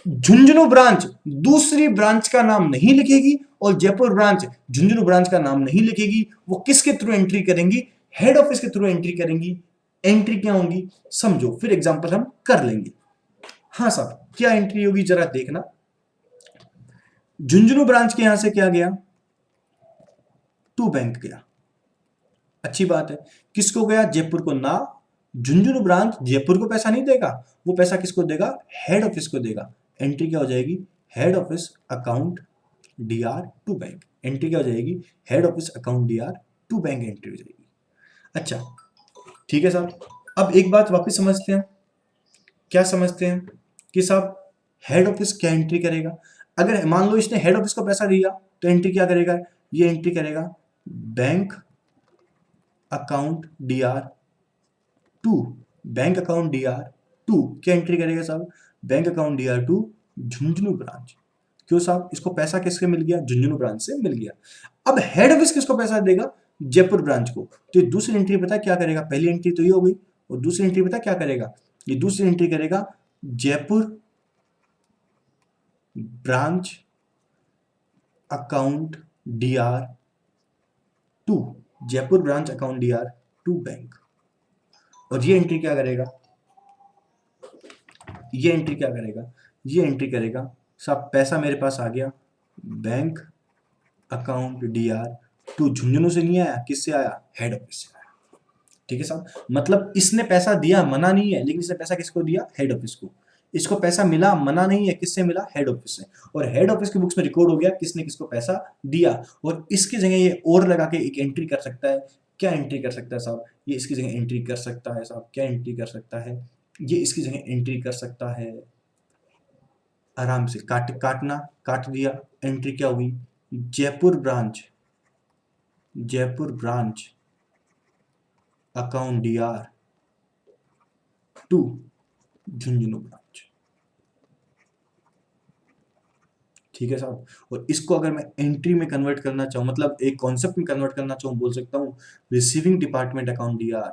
Speaker 1: झुंझुनू ब्रांच दूसरी ब्रांच का नाम नहीं लिखेगी और जयपुर ब्रांच झुंझुनू ब्रांच का नाम नहीं लिखेगी। वो किसके थ्रू एंट्री करेंगी? हेड ऑफिस के थ्रू एंट्री करेंगी। एंट्री क्या होंगी समझो, फिर एग्जांपल हम कर लेंगे। हाँ साहब, क्या एंट्री होगी जरा देखना। झुंझुनू ब्रांच के यहां से क्या गया? टू बैंक गया। अच्छी बात है। किसको गया? जयपुर को ना। झुंझुनू ब्रांच जयपुर को पैसा नहीं देगा, वो पैसा किसको देगा? हेड ऑफिस को देगा। एंट्री क्या हो जाएगी? Head office account DR to bank. Entry क्या हो जाएगी? Head office account DR to bank entry हो जाएगी। अच्छा ठीक है साहब, अब एक बात वापस समझते हैं। क्या समझते हैं कि साहब हेड ऑफिस क्या एंट्री करेगा? अगर मान लो इसने हेड ऑफिस को पैसा दिया तो एंट्री क्या करेगा? ये एंट्री करेगा bank account D R to. Bank account D R to क्या एंट्री करेगा साहब? Bank account D R to Jhunjhunu branch. क्यों साहब? इसको पैसा किससे मिल गया? झुंझुनू ब्रांच से मिल गया। अब हेड ऑफिस किसको पैसा देगा? जयपुर ब्रांच को। तो ये दूसरी एंट्री पता क्या करेगा? पहली एंट्री तो ये हो गई, और दूसरी एंट्री पता क्या करेगा? ये दूसरी एंट्री करेगा Jaipur branch account D R to. Jaipur branch account D R to bank. और ये एंट्री क्या करेगा? ये एंट्री क्या करेगा? ये एंट्री करेगा साहब पैसा मेरे पास आ गया, bank account D R to. Jhunjhunu से नहीं आया, किससे आया? हेड ऑफिस से आया। ठीक है साहब, मतलब इसने पैसा दिया, मना नहीं है, लेकिन इसने पैसा किसको दिया? हेड ऑफिस को। इसको पैसा मिला, मना नहीं है, किससे मिला? हेड ऑफिस से। और हेड ऑफिस की बुक्स में रिकॉर्ड हो गया किसने किसको पैसा दिया। और इसकी जगह ये और लगा के एक एंट्री कर सकता है। क्या एंट्री कर सकता है साहब? ये इसकी जगह एंट्री कर सकता है साहब। क्या एंट्री कर सकता है? ये इसकी जगह एंट्री कर सकता है आराम से। काटना, काट दिया। एंट्री क्या हुई? Jaipur branch, Jaipur branch account D R to Jhunjhunu branch. ठीक है साहब, और इसको अगर मैं एंट्री में कन्वर्ट करना चाहूं, मतलब एक कॉन्सेप्ट में कन्वर्ट करना चाहूं, बोल सकता हूं receiving department account D R,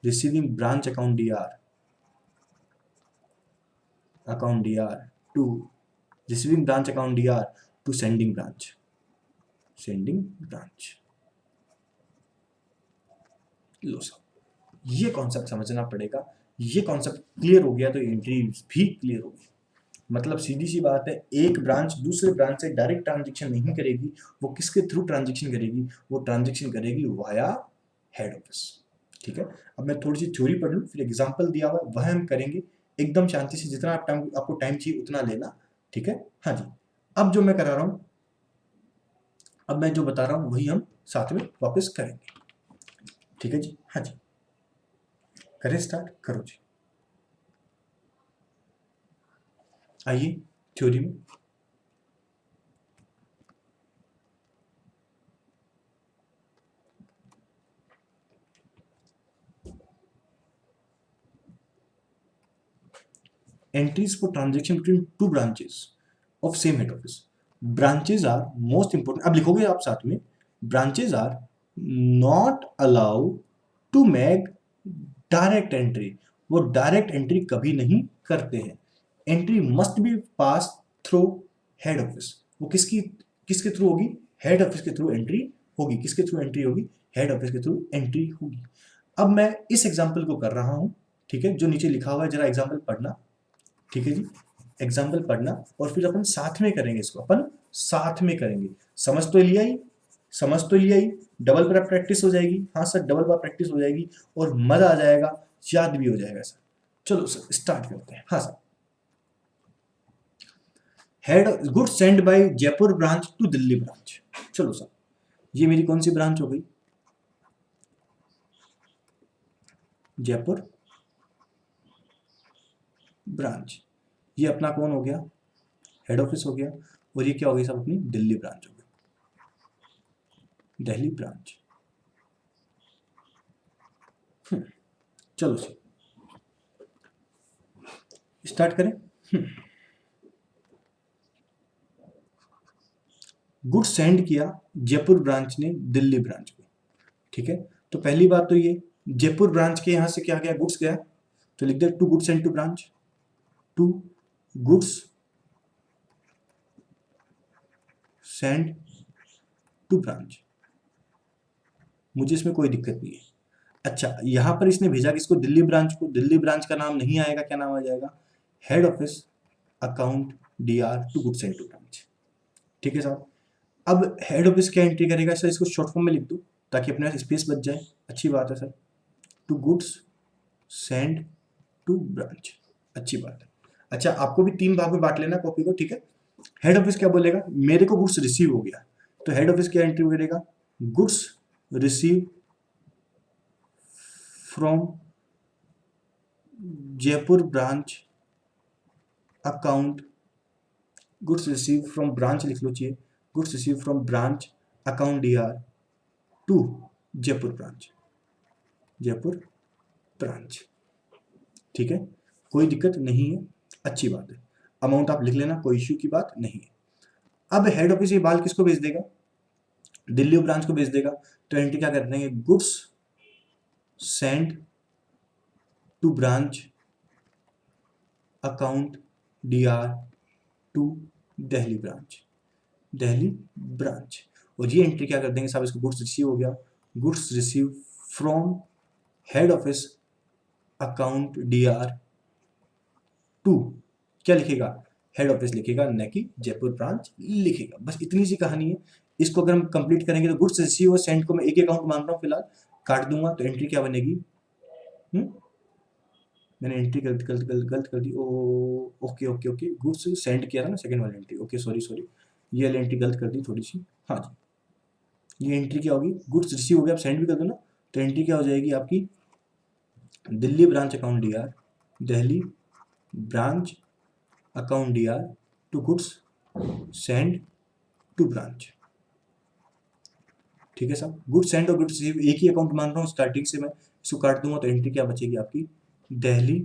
Speaker 1: receiving branch account D R, account D R to receiving branch account D R to sending branch, sending branch. लो साहब, ये कॉन्सेप्ट समझना पड़ेगा। ये कॉन्सेप्ट क्लियर हो गया तो एंट्री भी क्लियर होगी। मतलब सीधी सी बात है, एक ब्रांच दूसरे ब्रांच से डायरेक्ट ट्रांजेक्शन नहीं करेगी, वो किसके थ्रू ट्रांजेक्शन करेगी? वो ट्रांजेक्शन करेगी वाया हेड ऑफिस। ठीक है, अब मैं थोड़ी सी थ्योरी पढ़ लूँ, फिर एग्जांपल दिया हुआ वह हम करेंगे एकदम शांति से, जितना आपको टाइम चाहिए उतना लेना। ठीक है, हाँ जी। अब जो मैं करा रहा हूँ, अब मैं जो बता रहा हूँ वही हम साथ में वापस करेंगे। ठीक है जी, हाँ जी, करें स्टार्ट, करो जी। आइए थ्योरी में। Entries for transaction between two branches of same head office. Branches are most important. अब लिखोगे आप साथ में, branches are not allowed to make direct entry. वो डायरेक्ट एंट्री कभी नहीं करते हैं। Entry must be pass through head office. वो किसके थ्रू होगी? हेड ऑफिस के थ्रू एंट्री होगी। किसके थ्रू एंट्री होगी? हेड ऑफिस के थ्रू एंट्री होगी। अब मैं इस एग्जाम्पल को कर रहा हूं, ठीक है, जो नीचे लिखा हुआ है, जरा एग्जाम्पल पढ़ना। ठीक है जी, एग्जाम्पल पढ़ना और फिर अपन साथ में करेंगे, इसको अपन साथ में करेंगे। समझ तो लिया ही, समझ तो लिया ही, डबल बार प्रैक्टिस हो जाएगी। हाँ सर, डबल बार प्रैक्टिस हो जाएगी और मजा आ जाएगा, याद भी हो जाएगा सर। चलो सर स्टार्ट करते हैं। हाँ sir, head good send by Jaipur branch to Delhi branch. चलो सर, ये मेरी कौन सी ब्रांच हो गई? जयपुर ब्रांच। ये अपना कौन हो गया? हेड ऑफिस हो गया। और ये क्या हो गई सब? अपनी दिल्ली ब्रांच हो गई, दिल्ली ब्रांच। चलो सर स्टार्ट करें। गुड सेंड किया जयपुर ब्रांच ने दिल्ली ब्रांच को। ठीक है, तो पहली बात तो ये, जयपुर ब्रांच के यहां से क्या गया? गुड्स गया, तो लिख दे to goods send to branch, to goods send to branch. मुझे इसमें कोई दिक्कत नहीं है। अच्छा, यहां पर इसने भेजा किसको? दिल्ली ब्रांच को। दिल्ली ब्रांच का नाम नहीं आएगा, क्या नाम आ जाएगा? Head office account D R to goods send to branch. ठीक है साहब, अब हेड ऑफिस क्या एंट्री करेगा सर, इसको शॉर्ट फॉर्म में लिख दो ताकि अपने पास स्पेस बच जाए, अच्छी बात है sir. To goods send to branch, अच्छी बात है। अच्छा, आपको भी 3 भाग में बांट लेना कॉपी को, ठीक है। हेड ऑफिस क्या बोलेगा, मेरे को गुड्स रिसीव हो गया, तो हेड ऑफिस क्या एंट्री करेगा, goods receive from Jaipur branch account, goods receive from branch लिख लो चाहिए, goods receive from branch account DR to Jaipur branch, Jaipur branch, ठीक है, कोई दिक्कत नहीं है, अच्छी बात है। अमाउंट आप लिख लेना, कोई इश्यू की बात नहीं है। अब हेड ऑफिस ये माल किसको भेज देगा, दिल्ली ब्रांच को भेज देगा, तो एंट्री क्या कर देंगे, goods send to branch account DR to Delhi branch, Delhi branch. और ये एंट्री क्या कर देंगे साहब, इसको गुड्स रिसीव हो गया, goods receive from head office account DR to, क्या लिखेगा, हेड ऑफिस लिखेगा, न कि जयपुर ब्रांच लिखेगा। बस इतनी सी कहानी है। इसको अगर हम कंप्लीट करेंगे तो गुड्स रिसीव और सेंड को मैं एक अकाउंट मान रहा हूँ फिलहाल, काट दूंगा तो एंट्री क्या बनेगी, मैंने एंट्री गलत कर दी, oh okay okay okay, goods send किया था ना सेकंड वाली एंट्री, ओके सॉरी सॉरी, ये वाली एंट्री गलत कर दी थोड़ी सी, हाँ जी। ये एंट्री क्या होगी, गुड्स रिसीव हो गया, आप सेंड भी कर दो ना, तो एंट्री क्या हो जाएगी आपकी, Delhi branch account DR, Delhi branch account DR to goods send to branch, ठीक है साहब। गुड सेंड और गुड रिसीव एक ही अकाउंट मान रहा हूँ स्टार्टिंग से, मैं इसको काट दूंगा तो एंट्री क्या बचेगी आपकी, Delhi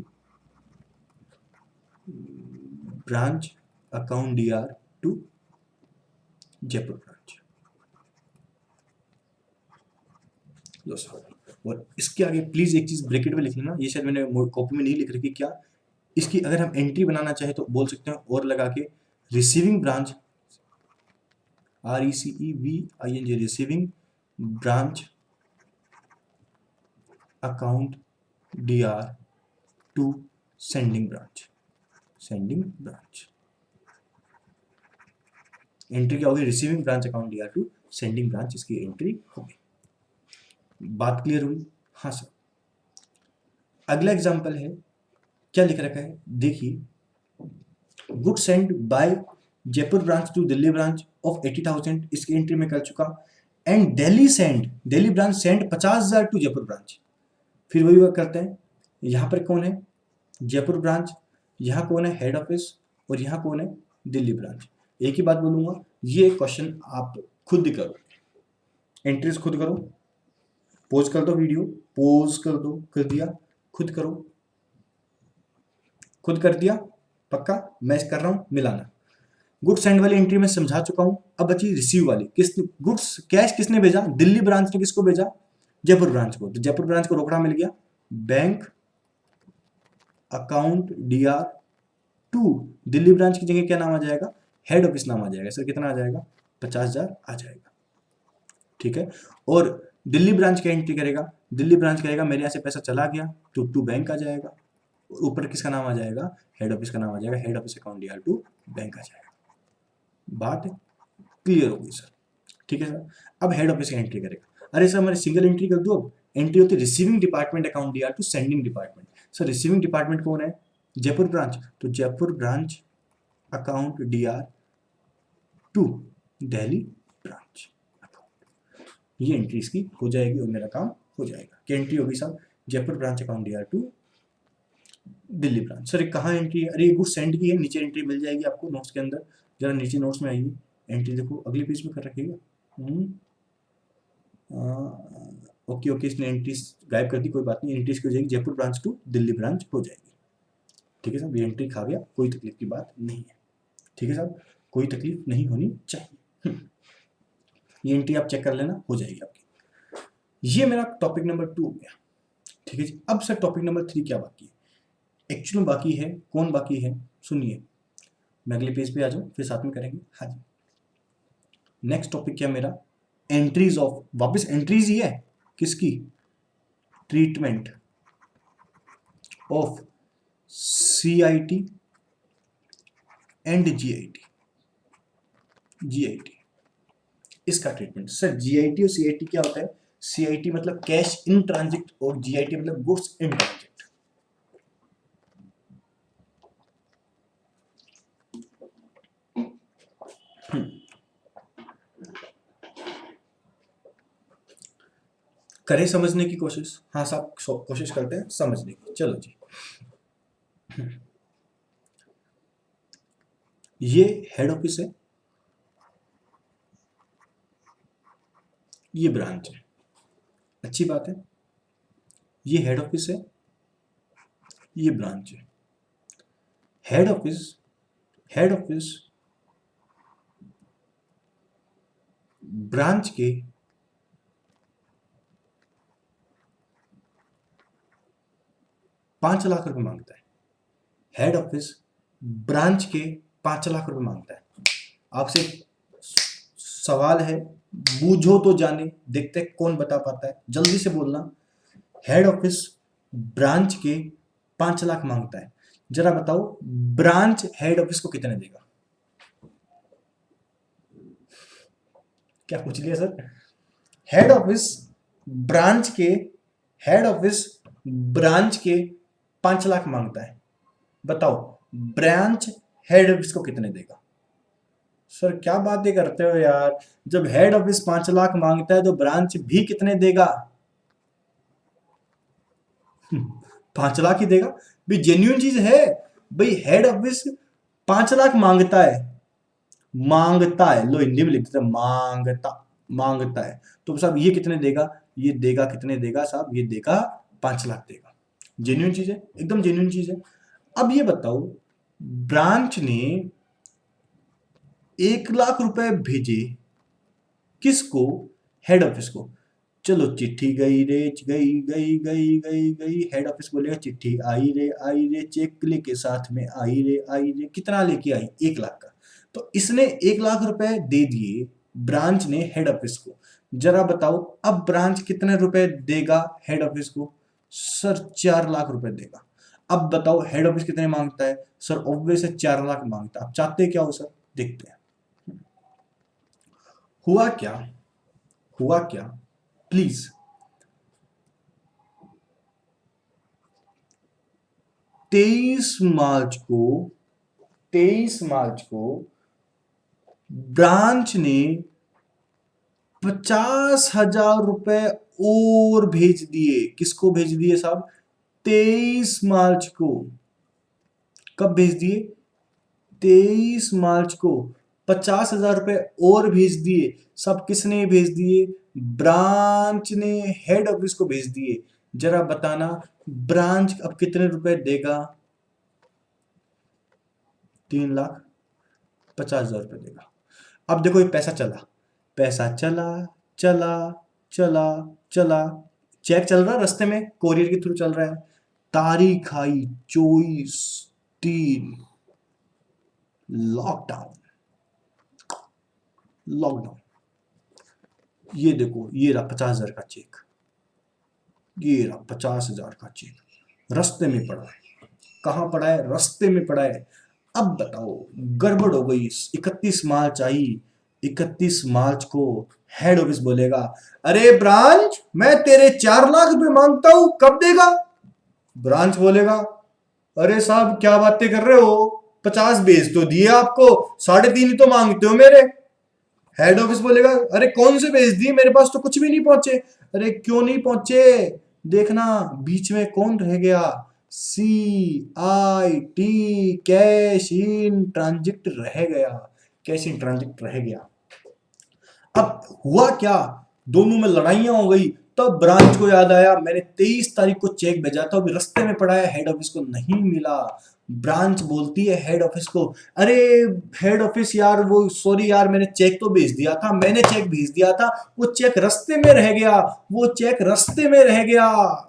Speaker 1: branch account DR to Jaipur branch, लो साहब। और इसके आगे प्लीज एक चीज ब्रैकेट में लिख लेना, ये शायद मैंने कॉपी में नहीं लिख रखी, क्या इसकी अगर हम एंट्री बनाना चाहे तो बोल सकते हैं और लगा के, receiving branch RECEVING, receiving branch account DR to sending branch, sending branch. Entry क्या होगी, receiving branch account DR to sending branch, इसकी एंट्री होगी। बात क्लियर हुई, हाँ सर। अगला एग्जांपल है, क्या लिख रखा है देखिए, good send by Jaipur branch to Delhi branch of 80,000, इसकी एंट्री में कर चुका, and Delhi send, Delhi branch send 50,000 to Jaipur branch. फिर वही वर्क करते हैं, यहाँ पर कौन है, जयपुर ब्रांच, यहाँ कौन है, हेड ऑफिस, और यहाँ कौन है, दिल्ली ब्रांच। एक ही बात बोलूंगा, ये क्वेश्चन आप खुद करो, एंट्रीज खुद करो, पोज कर दो वीडियो, पोज कर दो, कर दिया, खुद करो, खुद कर दिया, पक्का मैं कर रहा हूं मिलाना। गुड्स सेंड वाली एंट्री में समझा चुका हूं, अब बची रिसीव वाली, किस गुड्स कैश किसने भेजा, दिल्ली ब्रांच ने किसको भेजा, जयपुर ब्रांच को, तो जयपुर ब्रांच को रोकड़ा मिल गया, bank account DR to Delhi branch की जगह क्या नाम आ जाएगा, हेड ऑफिस नाम आ जाएगा। सर कितना आ जाएगा, 50,000 आ जाएगा, ठीक है। और दिल्ली ब्रांच का एंट्री करेगा, दिल्ली ब्रांच करेगा मेरे यहाँ से पैसा चला गया तो टू बैंक आ जाएगा, ऊपर किसका नाम आ जाएगा, हेड ऑफिस का नाम आ जाएगा, head office account DR to bank आ जाएगा। बात क्लियर होगी सर, ठीक है सर। अब हेड ऑफिस की एंट्री करेगा, अरे सर मैंने सिंगल एंट्री कर दो, अब एंट्री होती है receiving department account DR to sending department. Sir receiving department कौन है, जयपुर ब्रांच, तो Jaipur branch account DR to Delhi branch account, ये एंट्री इसकी हो जाएगी और मेरा काम हो जाएगा। क्या एंट्री होगी साहब, Jaipur branch account DR to Delhi branch. Sir कहाँ एंट्री है, अरे ये गुड सेंड की है, नीचे एंट्री मिल जाएगी आपको नोट्स के अंदर, जरा नीचे नोट्स में आइए, एंट्री देखो अगले पेज पे कर रखिएगा। ओके ओके, इसने एंट्रीज गायब कर दी, कोई बात नहीं, एंट्रीज की हो जाएगी Jaipur branch to Delhi branch हो जाएगी, ठीक है साहब। ये एंट्री खा गया, कोई तकलीफ की बात नहीं है, ठीक है साहब, कोई तकलीफ नहीं होनी चाहिए। ये एंट्री आप चेक कर लेना, हो जाएगी आपकी। ये मेरा टॉपिक नंबर 2 हो गया, ठीक है जी। अब सर टॉपिक नंबर 3 क्या बाकी है, एक्चुअली बाकी है, कौन बाकी है सुनिए, मैं अगले पेज पे आ जाऊँ फिर साथ में करेंगे, हाँ जी। नेक्स्ट टॉपिक क्या मेरा, एंट्रीज ऑफ, वापस एंट्रीज ही है, किसकी, treatment of CIT and GIT, इसका ट्रीटमेंट। सर जीआईटी और सीआईटी क्या होता है? सीआईटी मतलब कैश इन ट्रांजिट और जीआईटी मतलब गुड्स इन ट्रांजिट। करें समझने की कोशिश। हाँ साहब, कोशिश करते हैं समझने की। चलो जी, ये हेड ऑफिस है, ये ब्रांच है। अच्छी बात है, ये हेड ऑफिस है, ये ब्रांच है। Head office, head office branch के 5 लाख रुपए मांगता है। हेड ऑफिस ब्रांच के 5 लाख रुपए मांगता है। आपसे सवाल है, बूझो तो जाने, देखते हैं कौन बता पाता है, जल्दी से बोलना। हेड ऑफिस ब्रांच के 5 लाख मांगता है, जरा बताओ ब्रांच हेड ऑफिस को कितने देगा? क्या पूछ लिया सर? हेड ऑफिस ब्रांच के, हेड ऑफिस ब्रांच के 5 लाख मांगता है, बताओ ब्रांच हेड ऑफिस को कितने देगा? सर क्या बातें करते हो यार, जब हेड ऑफिस 5 लाख मांगता है तो ब्रांच भी कितने देगा? 5 लाख ही देगा भाई, जेन्युइन चीज है भाई। हेड ऑफिस 5 लाख मांगता है, मांगता है, लो हिंदी में लिख देते हैं, मांगता, मांगता है। तो साहब ये कितने देगा? ये देगा कितने देगा साहब? ये देगा 5 लाख देगा। जेन्युइन चीज है, एकदम जेन्युइन चीज है। अब ये बताओ, ब्रांच ने 1 लाख रुपए भेजे किसको? हेड ऑफिस को। चलो चिट्ठी गई रे, गई गई गई गई गई, हेड ऑफिस बोलेगा चिट्ठी आई रे, चेक लेके साथ में आई रे। कितना लेके आई? 1 लाख का। तो इसने 1 लाख रुपए दे दिए ब्रांच ने हेड ऑफिस को। जरा बताओ अब ब्रांच कितने रुपए देगा हेड ऑफिस को? सर 4 लाख रुपए देगा। अब बताओ हेड ऑफिस कितने मांगता है? सर ऑब्वियस है 4 लाख मांगता है। आप चाहते क्या हो सर? देखते हैं। हुआ क्या, हुआ क्या, प्लीज। 23 मार्च को, 23 मार्च को ब्रांच ने 50,000 रुपए और भेज दिए। किसको भेज दिए साहब? 23 मार्च को। कब भेज दिए? 23 मार्च को 50,000 रुपए और भेज दिए। सब किसने भेज दिए? ब्रांच ने हेड ऑफिस को भेज दिए। जरा बताना ब्रांच अब कितने रुपए देगा? 3,50,000 रुपए देगा। अब देखो ये पैसा चला, पैसा चला चला चला चला, चेक चल रहा है रास्ते में, कोरियर के थ्रू चल रहा है। तारीख आई 24/3, लॉकडाउन, लॉकडाउन। ये देखो ये रहा 50,000 का चेक, ये रहा 50,000 का चेक रास्ते में पड़ा है। कहां पड़ा है? रास्ते में पड़ा है। अब बताओ गड़बड़ हो गई। 31 मार्च आई, 31 मार्च को हेड ऑफिस बोलेगा अरे ब्रांच मैं तेरे 4 लाख रुपए मांगता हूं, कब देगा? ब्रांच बोलेगा अरे साहब क्या बातें कर रहे हो, 50 भेज तो दिए आपको, 3.5 ही तो मांगते हो मेरे। हेड ऑफिस बोलेगा अरे कौन से भेज दिए, मेरे पास तो कुछ भी नहीं पहुंचे। अरे क्यों नहीं पहुंचे? देखना बीच में कौन रह गया? CIT, कैश इन ट्रांजिट रह गया, कैश इन ट्रांजिट रह गया। अब हुआ क्या? दोनों में लड़ाइयां हो गई। तब ब्रांच को याद आया मैंने 23 तारीख को चेक भेजा था, अभी रास्ते में पड़ा है, हेड ऑफिस को नहीं मिला। ब्रांच बोलती है हेड ऑफिस को अरे हेड ऑफिस यार वो सॉरी यार, मैंने चेक तो भेज दिया था, मैंने चेक भेज दिया था, वो चेक रास्ते में रह गया, वो चेक रास्ते में रह गया,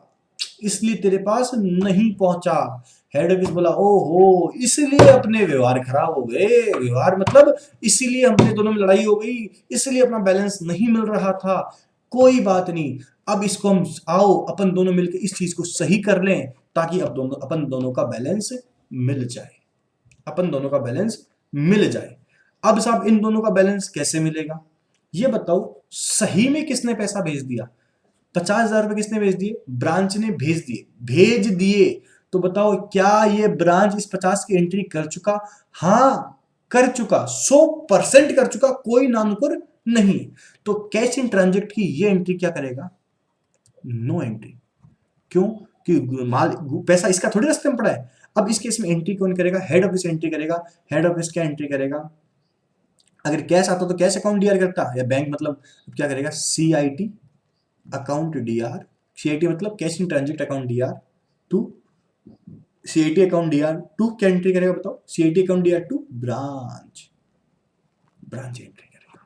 Speaker 1: इसलिए तेरे पास नहीं पहुंचा। हेड ऑफिस बोला ओहो इसलिए अपने व्यवहार खराब हो गए, व्यवहार मतलब इसीलिए हमने दोनों में लड़ाई हो गई, इसलिए अपना बैलेंस नहीं मिल रहा था। कोई बात नहीं, अब इसको हम आओ अपन दोनों मिलकर इस चीज को सही कर लें, ताकि अब दोनों अपन दोनों का बैलेंस मिल जाए, अपन दोनों का बैलेंस मिल जाए। अब साहब इन दोनों का बैलेंस कैसे मिलेगा? ये बताओ सही में किसने पैसा भेज दिया? 50,000 रुपए किसने भेज दिए? ब्रांच ने भेज दिए। तो बताओ क्या ये ब्रांच इस 50 की एंट्री कर चुका? हाँ कर चुका, 100% कर चुका, कोई नानुकुर नहीं। तो कैश इन ट्रांजेक्ट की ये एंट्री क्या करेगा? No entry. क्यों? कि माल पैसा इसका थोड़ी रास्ते में पड़ा है। अब इस केस में एंट्री कौन करेगा? हेड ऑफिस एंट्री करेगा। हेड ऑफिस क्या एंट्री करेगा? अगर कैश आता तो कैश अकाउंट डीआर करता, या बैंक मतलब क्या करेगा? CIT account DR. सीआईटी मतलब cash in transact account DR to CIT account DR to क्या एंट्री करेगा बताओ? CIT account DR to branch entry करेगा।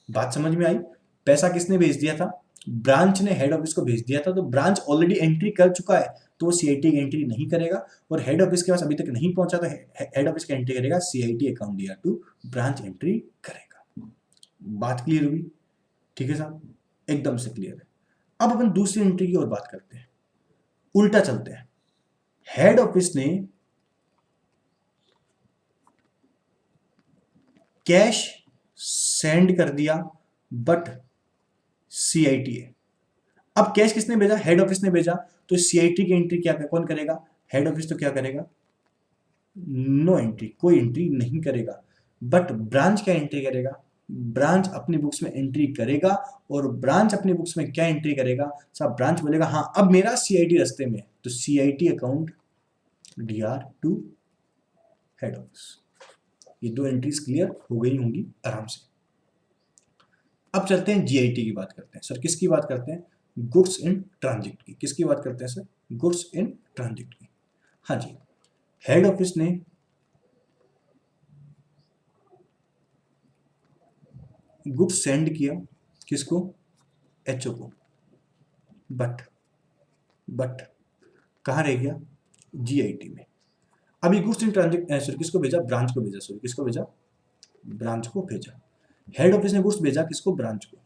Speaker 1: बात समझ में आई? पैसा किसने भेज दिया था? ब्रांच ने हेड ऑफिस को भेज दिया था। तो ब्रांच ऑलरेडी एंट्री कर चुका है, तो वो सीआईटी की एंट्री नहीं करेगा। और हेड ऑफिस के पास अभी तक नहीं पहुंचा, तो हेड ऑफिस की एंट्री करेगा, CIT account DR to branch entry करेगा। बात क्लियर हुई? ठीक है साहब, एकदम से क्लियर है। अब अपन दूसरी एंट्री की ओर बात करते हैं, उल्टा चलते हैं। हेड ऑफिस ने कैश सेंड कर दिया, बट सीआईटी है। अब कैश किसने भेजा? हेड ऑफिस ने भेजा। तो सीआईटी की एंट्री क्या कौन करेगा? हेड ऑफिस तो क्या करेगा? नो एंट्री, कोई एंट्री नहीं करेगा। बट ब्रांच क्या एंट्री करेगा? ब्रांच अपनी बुक्स में एंट्री करेगा। और ब्रांच अपनी बुक्स में क्या एंट्री करेगा साहब? ब्रांच बोलेगा हाँ अब मेरा सीआईटी रास्ते में है, तो CIT account DR to head office. ये दो एंट्रीज क्लियर हो गई होंगी आराम से। अब चलते हैं जीआईटी की बात करते हैं। सर किसकी बात करते हैं? गुड्स इन ट्रांजिट की। किसकी बात करते हैं सर? गुड्स इन ट्रांजिट की। हाँ जी, हेड ऑफिस ने गुड्स सेंड किया, किसको? एचओ को। बट कहाँ रह गया? जीआईटी में। अभी गुड्स इन ट्रांजिट सॉरी किसको भेजा? ब्रांच को भेजा। सॉरी किसको भेजा? ब्रांच को भेजा। हेड ऑफिस ने गुड्स भेजा किसको? ब्रांच को।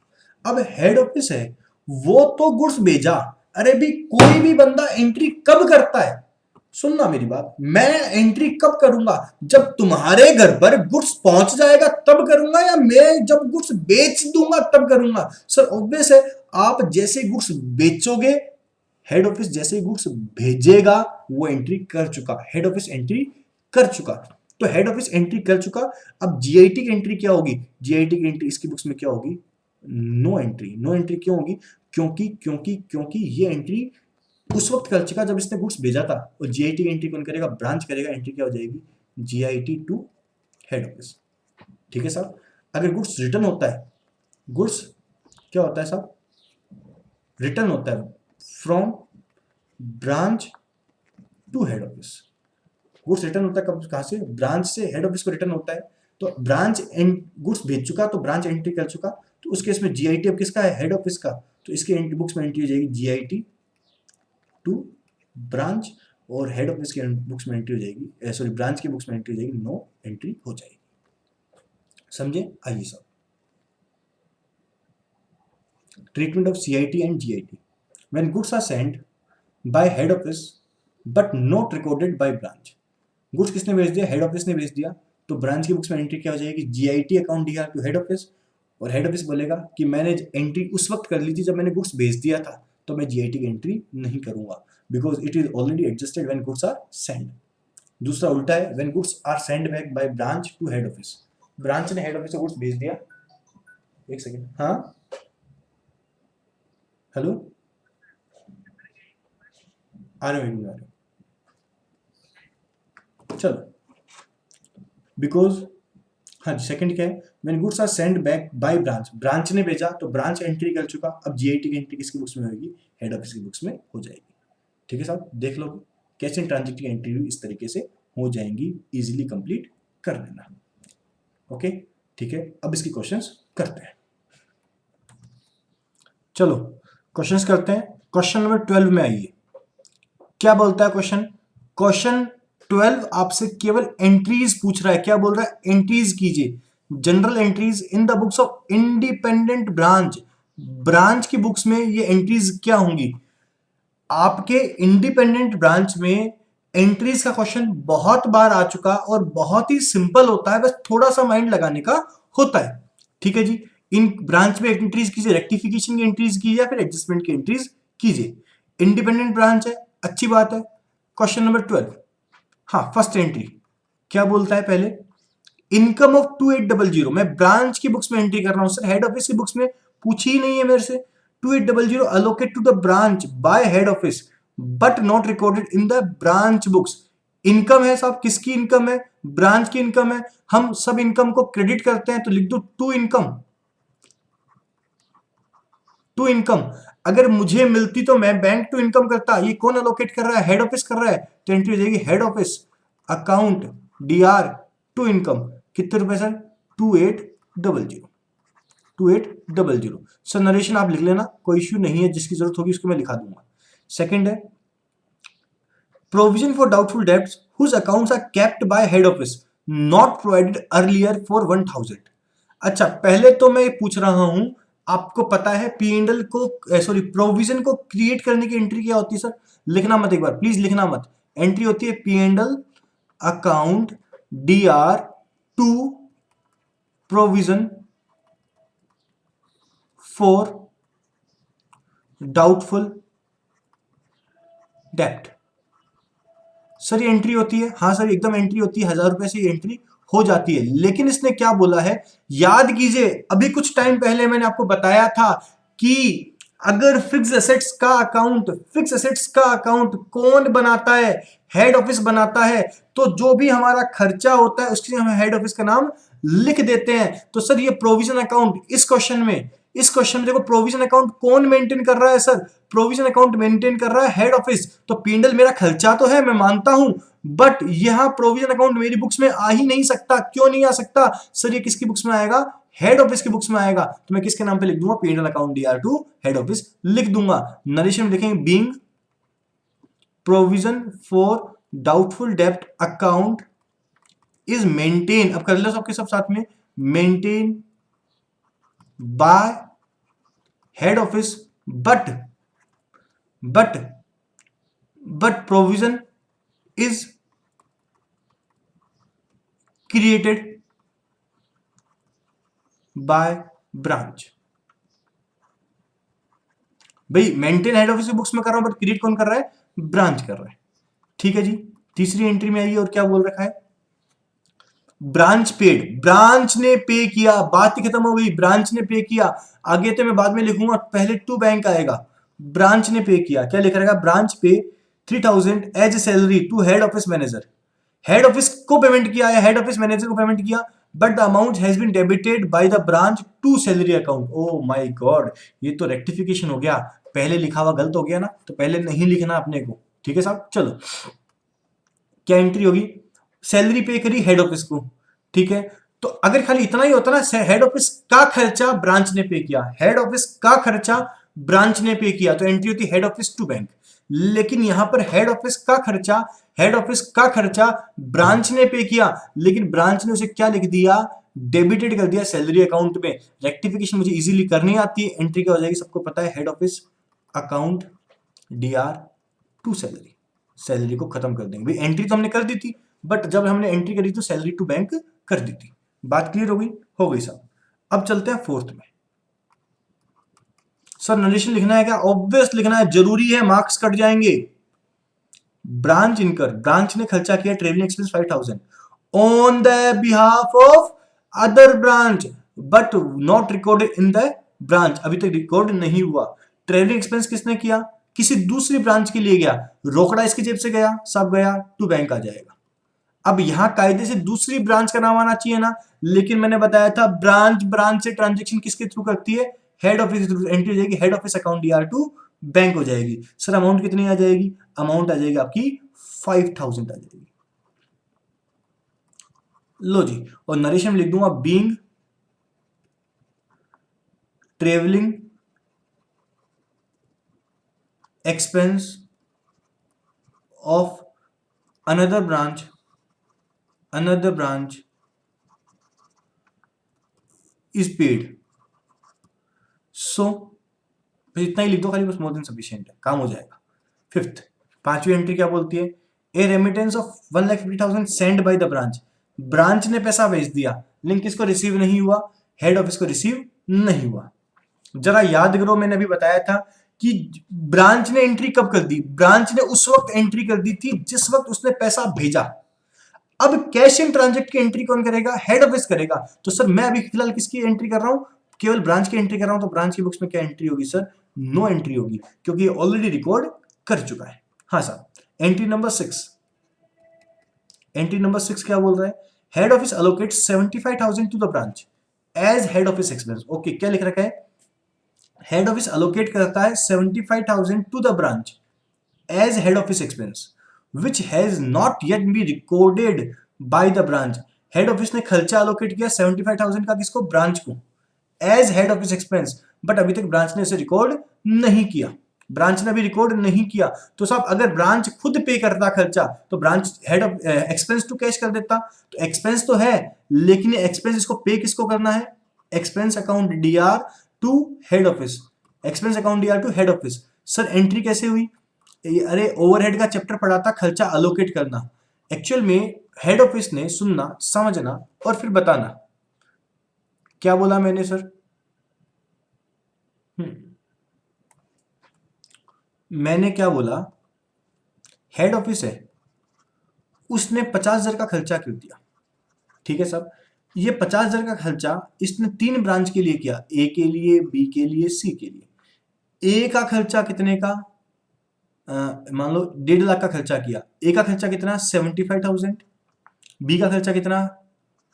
Speaker 1: अब हेड ऑफिस है, वो तो गुड्स भेजा। अरे भी कोई भी बंदा एंट्री कब करता है? सुनना मेरी बात, मैं एंट्री कब करूंगा? जब तुम्हारे घर पर गुड्स पहुंच जाएगा तब करूंगा, या मैं जब गुड्स बेच दूंगा तब करूंगा? सर ऑब्वियस है, आप जैसे गुड्स बेचोगे, हेड ऑफिस जैसे गुड्स भेजेगा, वो एंट्री कर चुका। हेड ऑफिस एंट्री कर चुका, तो हेड ऑफिस एंट्री कर चुका। अब जीआईटी की एंट्री क्या होगी? जीआईटी की एंट्री इसकी बुक्स में क्या होगी? No entry. नो एंट्री क्यों होगी? क्योंकि ये एंट्री उस वक्त कर चुका जब इसने गुड्स भेजा था। और जीआईटी की एंट्री कौन करेगा? ब्रांच करेगा। एंट्री क्या हो जाएगी? GIT to head office. ठीक है साहब। अगर गुड्स रिटर्न होता है, गुड्स क्या होता है साहब? रिटर्न होता है from branch to head office. Goods return होता है कब? कहां से? ब्रांच से हेड ऑफिस को रिटर्न होता है। तो ब्रांच गुड्स भेज चुका, तो ब्रांच एंट्री कर चुका। तो उस केस में जीआईटी अब किसका है? हेड ऑफिस का। तो इसके बुक्स में एंट्री हो जाएगी जीआईटी टू ब्रांच, और हेड ऑफिस की बुक्स में एंट्री हो जाएगी, सॉरी ब्रांच की बुक्स में एंट्री हो जाएगी, नो एंट्री हो जाएगी। समझे? आइए साहब, treatment of CIT and GIT. When goods are sent by head office but not recorded by branch. Goods किसने भेज दिया? हेड ऑफिस ने भेज दिया। तो ब्रांच की बुक्स में एंट्री क्या हो जाएगी? GIT account DR to head office. और हेड ऑफिस बोलेगा कि मैंने एंट्री उस वक्त कर ली थी जब मैंने गुड्स भेज दिया था, तो मैं जीआईटी की एंट्री नहीं करूंगा, because it is already adjusted when goods are send. दूसरा उल्टा है, when goods are send back by branch to head office. Branch ने हेड ऑफिस को गुड्स भेज दिया। एक सेकेंड, हाँ हेलो, आ रहे हो? चलो, बिकॉज हाँ जी, सेकंड क्या है? When goods are send back by branch. Branch ने भेजा तो ब्रांच एंट्री कर चुका। अब जीआईटी की एंट्री किसकी बुक्स में होगी? हेड ऑफिस की बुक्स में हो जाएगी। ठीक है साहब, देख लो कैश एंड ट्रांजिट की एंट्री इस तरीके से हो जाएंगी, इजीली कंप्लीट कर लेना। ओके ठीक है, अब इसकी क्वेश्चंस करते हैं। चलो क्वेश्चंस करते हैं। क्वेश्चन नंबर 12 में आइए, क्या बोलता है क्वेश्चन? क्वेश्चन 12 आपसे केवल एंट्रीज पूछ रहा है। क्या बोल रहा है? एंट्रीज कीजिए, general entries in the books of independent branch. Branch की बुक्स में ये एंट्रीज क्या होंगी? आपके इंडिपेंडेंट ब्रांच में एंट्रीज का क्वेश्चन बहुत बार आ चुका और बहुत ही सिंपल होता है, बस थोड़ा सा माइंड लगाने का होता है। ठीक है जी। इन ब्रांच में एंट्रीज कीजिए, रेक्टिफिकेशन की एंट्रीज कीजिए या फिर एडजस्टमेंट की एंट्रीज कीजिए। इंडिपेंडेंट ब्रांच है, अच्छी बात है। क्वेश्चन नंबर 12, हाँ फर्स्ट एंट्री क्या बोलता है पहले, इनकम ऑफ 2800। मैं ब्रांच की बुक्स में एंट्री कर रहा हूं सर, हेड ऑफिस की बुक्स में पूछी ही नहीं है मेरे से। 2800 allocate to the branch by head office but not recorded in the branch books. Income है साहब, किसकी इनकम है, ब्रांच की इनकम है। हम सब इनकम को क्रेडिट करते हैं तो लिख दो टू इनकम, टू इनकम। अगर मुझे मिलती तो मैं बैंक टू इनकम करता, ये कौन अलोकेट कर रहा है, हेड ऑफिस कर रहा है, तो एंट्री हो जाएगी head office account DR to income. कितने रुपए सर, 2800, 2800। सर नरेशन आप लिख लेना, कोई इश्यू नहीं है, जिसकी जरूरत होगी उसको मैं लिखा दूंगा। सेकंड है provision for doubtful debts whose accounts are kept by head office not provided earlier for 1000। अच्छा पहले तो मैं पूछ रहा हूं, आपको पता है पी एंड एल को, सॉरी प्रोविजन को क्रिएट करने की एंट्री क्या होती है सर, लिखना मत एक बार प्लीज, लिखना मत। एंट्री होती है P and L account D R to provision for doubtful डेप्ट। सर ये एंट्री होती है, हाँ सर एकदम एंट्री होती है, 1000 रुपए से ये एंट्री हो जाती है। लेकिन इसने क्या बोला है, याद कीजिए अभी कुछ टाइम पहले मैंने आपको बताया था कि अगर फिक्स एसेट्स का अकाउंट, फिक्स एसेट्स का अकाउंट कौन बनाता है, हेड ऑफिस बनाता है, तो जो भी हमारा खर्चा होता है उसके लिए हम हेड ऑफिस का नाम लिख देते हैं। तो सर ये प्रोविजन अकाउंट इस क्वेश्चन में देखो प्रोविजन अकाउंट कौन मेंटेन कर रहा है सर, प्रोविजन अकाउंट मेंटेन कर रहा है हेड ऑफिस। तो पीएनएल मेरा खर्चा तो है, मैं मानता हूं, बट यहां प्रोविजन अकाउंट मेरी बुक्स में आ ही नहीं सकता। क्यों नहीं आ सकता सर, ये किसकी बुक्स में आएगा, हेड ऑफिस की बुक्स में आएगा। तो मैं किसके नाम पे लिख दूंगा, PNL account DR to head office लिख दूंगा। नरेशन में लिखेंगे बीइंग प्रोविजन फॉर डाउटफुल डेब्ट अकाउंट इज मेंटेन, अब कर लो सबके सब साथ में, maintain by head office but but but provision is created by branch. भाई मेंटेन हेड ऑफिस की बुक्स में कर रहा हूं, बट क्रिएट कौन कर रहा है, ब्रांच कर रहा है। ठीक है जी, तीसरी एंट्री में आइए और क्या बोल रखा है, ब्रांच पेड, ब्रांच ने पे किया, बात ही खत्म हो गई, ब्रांच ने पे किया। आगे तो मैं बाद में लिखूंगा, पहले टू बैंक आएगा, ब्रांच ने पे किया, क्या लिख रहेगा, ब्रांच पे 3000 as salary to head office manager. Head office को पेमेंट किया है, हेड ऑफिस मैनेजर को पेमेंट किया, but the amount has been debited by the branch to salary account. Oh my God, ये तो रेक्टिफिकेशन हो गया, पहले लिखा हुआ गलत हो गया ना, तो पहले नहीं लिखना अपने को। ठीक है साहब, चलो क्या एंट्री होगी, सैलरी पे करी हेड ऑफिस को। ठीक है, तो अगर खाली इतना ही होता ना, हेड ऑफिस का खर्चा ब्रांच ने पे किया, हेड ऑफिस का खर्चा ब्रांच ने पे किया, तो एंट्री होती हेड ऑफिस टू बैंक। लेकिन यहां पर हेड ऑफिस का खर्चा, हेड ऑफिस का खर्चा ब्रांच ने पे किया, लेकिन ब्रांच ने उसे क्या लिख दिया, डेबिटेड कर दिया सैलरी अकाउंट में। रेक्टिफिकेशन मुझे इजीली करनी आती है, एंट्री क्या हो जाएगी सबको पता है, head office account DR to salary, salary को खत्म कर देंगे। भाई एंट्री तो हमने कर दी थी, बट जब हमने एंट्री करी तो सैलरी टू बैंक कर दी थी। बात क्लियर हो गई साहब। अब चलते हैं फोर्थ में। सर नरेशन लिखना है क्या, ऑब्वियस लिखना है, जरूरी है, मार्क्स कट जाएंगे। ब्रांच इनकर, ब्रांच ने खर्चा किया travelling expense 5000 on the behalf of other branch but not recorded in the branch, अभी तक रिकॉर्ड नहीं हुआ। ट्रेवलिंग एक्सपेंस किसने किया, किसी दूसरी ब्रांच के लिए गया, रोकड़ा इसकी जेब से गया, सब गया टू बैंक आ जाएगा। अब यहां कायदे से दूसरी ब्रांच का नाम आना चाहिए ना, लेकिन मैंने बताया था ब्रांच, ब्रांच से ट्रांजेक्शन किसके थ्रू करती है, हेड ऑफिस के थ्रू। एंट्री हो जाएगी head office account DR to bank हो जाएगी। सर अमाउंट कितनी आ जाएगी, अमाउंट आ जाएगी आपकी 5000 आ जाएगी। लो जी, और नरेशन लिख दूंगा being travelling expense of another branch is paid. So इतना ही लिख दो खाली, बस मोर देन सफिशिएंट है, काम हो जाएगा। फिफ्थ, पांचवी एंट्री क्या बोलती है, a remittance of 1,50,000 send by the branch, branch ने पैसा भेज दिया, लिंक किसको रिसीव नहीं हुआ, हेड ऑफिस को रिसीव नहीं हुआ। जरा याद करो, मैंने अभी बताया था कि ब्रांच ने एंट्री कब कर दी, ब्रांच ने उस वक्त एंट्री कर दी थी जिस वक्त उसने पैसा भेजा। अब कैश इन ट्रांजेक्ट की एंट्री कौन करेगा, हेड ऑफिस करेगा। तो सर मैं अभी फिलहाल किसकी एंट्री कर रहा हूं, केवल ब्रांच की एंट्री कर रहा हूं, तो ब्रांच की बुक्स में क्या एंट्री होगी सर, नो एंट्री होगी, क्योंकि ये ऑलरेडी रिकॉर्ड कर चुका है। हाँ sir, entry number 6, entry number 6 क्या बोल रहा है, head office allocate 75,000 to the branch as head office expense. Okay, क्या लिख रखा है, हेड ऑफिस अलोकेट करता है 75,000 to the branch as head office expense which has not yet be recorded by the branch. Head office ने खर्चा allocate किया 75,000 का, किसको, ब्रांच को, as head office expense, but अभी तक ब्रांच ने इसे रिकॉर्ड नहीं किया, ब्रांच ने अभी रिकॉर्ड नहीं किया। तो साहब अगर ब्रांच खुद पे करता खर्चा तो branch head of expense to cash कर देता। तो एक्सपेंस तो है, लेकिन एक्सपेंस इसको पे किसको करना है, expense account DR to head office, expense account DR to head office. Sir entry कैसे हुई, अरे ओवरहेड का चैप्टर पढ़ा था, खर्चा अलोकेट करना। एक्चुअल में हेड ऑफिस ने सुनना, समझना और फिर बताना। क्या बोला मैंने सर, मैंने क्या बोला, हेड ऑफिस है, उसने 50,000 का खर्चा क्यों दिया, ठीक है साहब। ये 50,000 का खर्चा इसने 3 ब्रांच के लिए किया, ए के लिए, बी के लिए, सी के लिए। ए का खर्चा कितने का, मान लो 1.5 लाख का खर्चा किया। ए का खर्चा कितना, 75,000, बी का खर्चा कितना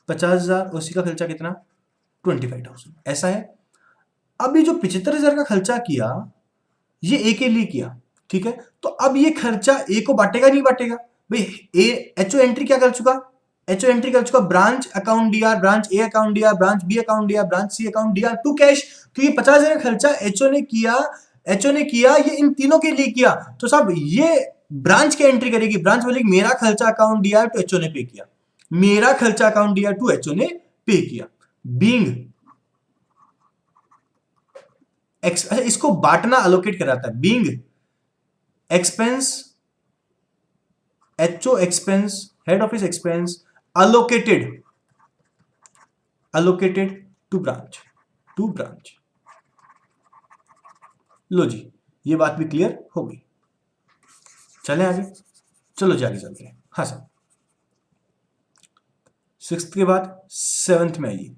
Speaker 1: 50,000 और सी का खर्चा कितना 25,000, ऐसा है। अब ये जो 75,000 का खर्चा किया ये ए के लिए किया, ठीक है। तो अब ये खर्चा ए को बांटेगा नहीं बांटेगा भाई, ए एचओ एंट्री क्या कर चुका, एचओ एंट्री कर चुका branch account DR, branch A account DR, branch B account DR, branch C account DR to cash. तो ये 50,000 का खर्चा एचओ ने किया, एचओ ने किया, ये इन तीनों के लिए किया। तो साहब ये ब्रांच की एंट्री करेगी, ब्रांच बोलेगी मेरा खर्चा अकाउंट डीआर टू एचओ ने पे किया, मेरा खर्चा अकाउंट डीआर टू एचओ ने पे किया। बीइंग इसको बांटना अलोकेट कराता है, being expense, HO expense, head office expense allocated, allocated to branch, to branch. लो जी, ये बात भी क्लियर हो गई। चलें आगे, चलो जी आगे चलते हैं। हाँ सर, 6th के बाद 7th में आइए,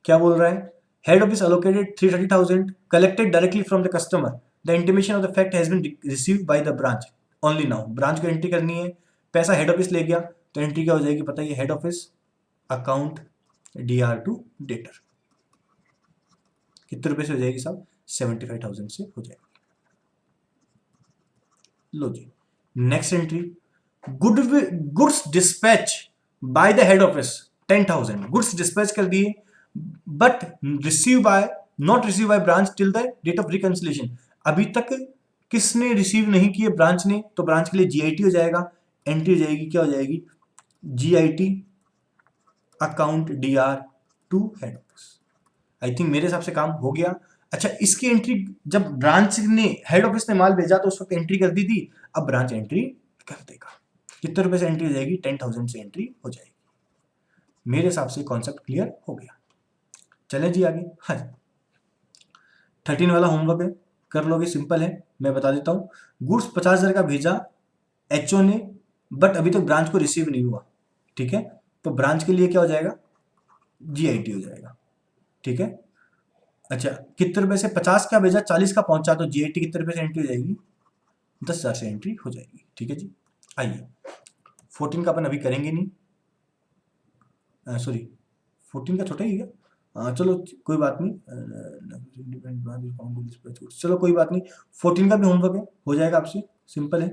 Speaker 1: क्या बोल रहा है, head office allocated 330,000 collected directly from the customer, the intimation of the fact has been received by the branch only now. Branch को एंट्री करनी है, पैसा हेड ऑफिस ले गया, तो एंट्री क्या हो जाएगी पता है, head office account DR to debtor. कितने रुपए से हो जाएगी साहब, 75,000 से हो जाएगी। लो जी, next entry, goods dispatch by the head office 10,000, goods dispatch कर दिए, but receive by, not receive by branch till the date of reconciliation. अभी तक किसने रिसीव नहीं किए, ब्रांच ने, तो ब्रांच के लिए जीआईटी हो जाएगा, एंट्री हो जाएगी, क्या हो जाएगी, GIT account DR to head office. I think मेरे हिसाब से काम हो गया। अच्छा, इसकी एंट्री जब ब्रांच ने, हेड ऑफिस ने माल भेजा तो उस वक्त एंट्री कर दी थी, अब ब्रांच एंट्री कर देगा। कितने रुपए से एंट्री हो जाएगी, 10,000 से एंट्री हो जाएगी। मेरे हिसाब से कॉन्सेप्ट क्लियर हो गया। चलें जी आगे। हाँ, 13 वाला होमवर्क है, कर लोगे, सिंपल है, मैं बता देता हूँ। गुड्स 50,000 का भेजा एचओ ने, बट अभी तक ब्रांच को रिसीव नहीं हुआ, ठीक है। तो ब्रांच के लिए क्या हो जाएगा, जीआईटी हो जाएगा, ठीक है। अच्छा, कितने रुपए से, 50 का भेजा, 40 का पहुंचा, तो जीआईटी कितने रुपए से एंट्री हो जाएगी, 10,000 से एंट्री हो जाएगी, ठीक है जी। आइए 14 का अपन अभी करेंगे नहीं, सॉरी 14 का छोटा ही है, चलो कोई बात नहीं, चलो कोई बात नहीं, 14 का भी होमवर्क है, हो जाएगा आपसे, सिंपल है।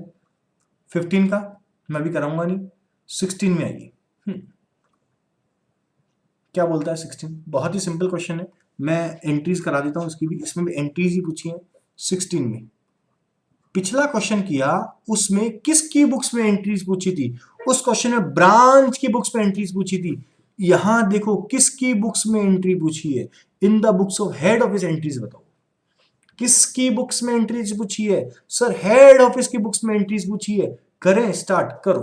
Speaker 1: 15 का मैं अभी कराऊंगा नहीं, 16 में आइए। क्या बोलता है 16, बहुत ही सिंपल क्वेश्चन है, मैं एंट्रीज करा देता हूं इसकी भी, इसमें भी एंट्रीज ही पूछी है। 16 में पिछला क्वेश्चन किया, उसमें किसकी बुक्स में एंट्रीज पूछी थी, उस क्वेश्चन में ब्रांच की बुक्स में एंट्रीज पूछी थी। यहां देखो किसकी बुक्स में एंट्री पूछी है, in the books of head office entries बताओ, किसकी बुक्स में एंट्रीज पूछी है, सर हेड ऑफिस की बुक्स में एंट्रीज पूछी है। करें, स्टार्ट करो।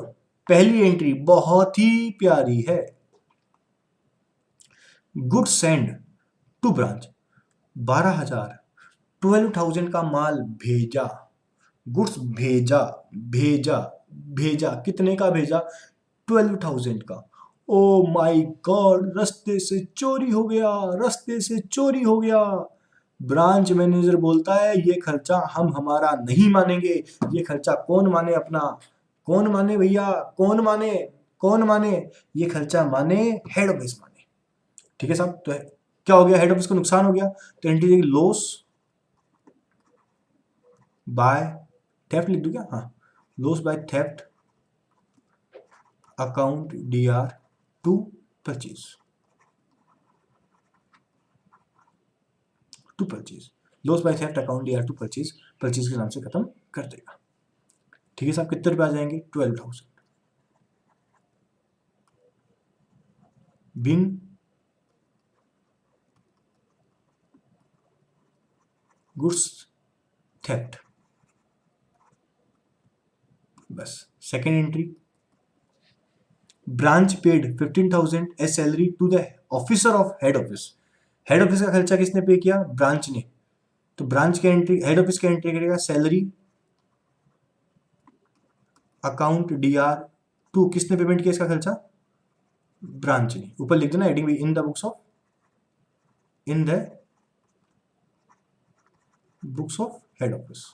Speaker 1: पहली एंट्री बहुत ही प्यारी है, गुड्स सेंड टू ब्रांच 12,000 12,000 का माल भेजा, गुड्स भेजा भेजा भेजा, कितने का भेजा? 12,000 का। ओ माय गॉड, रास्ते से चोरी हो गया, रास्ते से चोरी हो गया। ब्रांच मैनेजर बोलता है ये खर्चा हम हमारा नहीं मानेंगे। ये खर्चा कौन माने अपना? कौन माने भैया? कौन माने? कौन माने? ये खर्चा माने हेड ऑफिस माने। ठीक है साहब, तो क्या हो गया? हेड ऑफिस को नुकसान हो गया, तो एंट्री देगी लॉस बाय थेफ्ट लिख दूं क्या? हाँ, loss by theft account DR to purchase, to purchase, loss by theft account DR to purchase, purchase के नाम से खत्म कर देगा। ठीक है साहब, कितने रुपए आ जाएंगे? 12,000 बिंग गुड्स थेफ्ट। बस second entry, branch paid 15,000 as salary to the officer of head office. Head office का खर्चा किसने पे किया? ब्रांच ने। तो ब्रांच के एंट्री, हेड ऑफिस का एंट्री करेगा सैलरी अकाउंट DR टू, किसने पेमेंट किया इसका खर्चा? ब्रांच ने। ऊपर लिख देना adding in the books of, in the books of head office.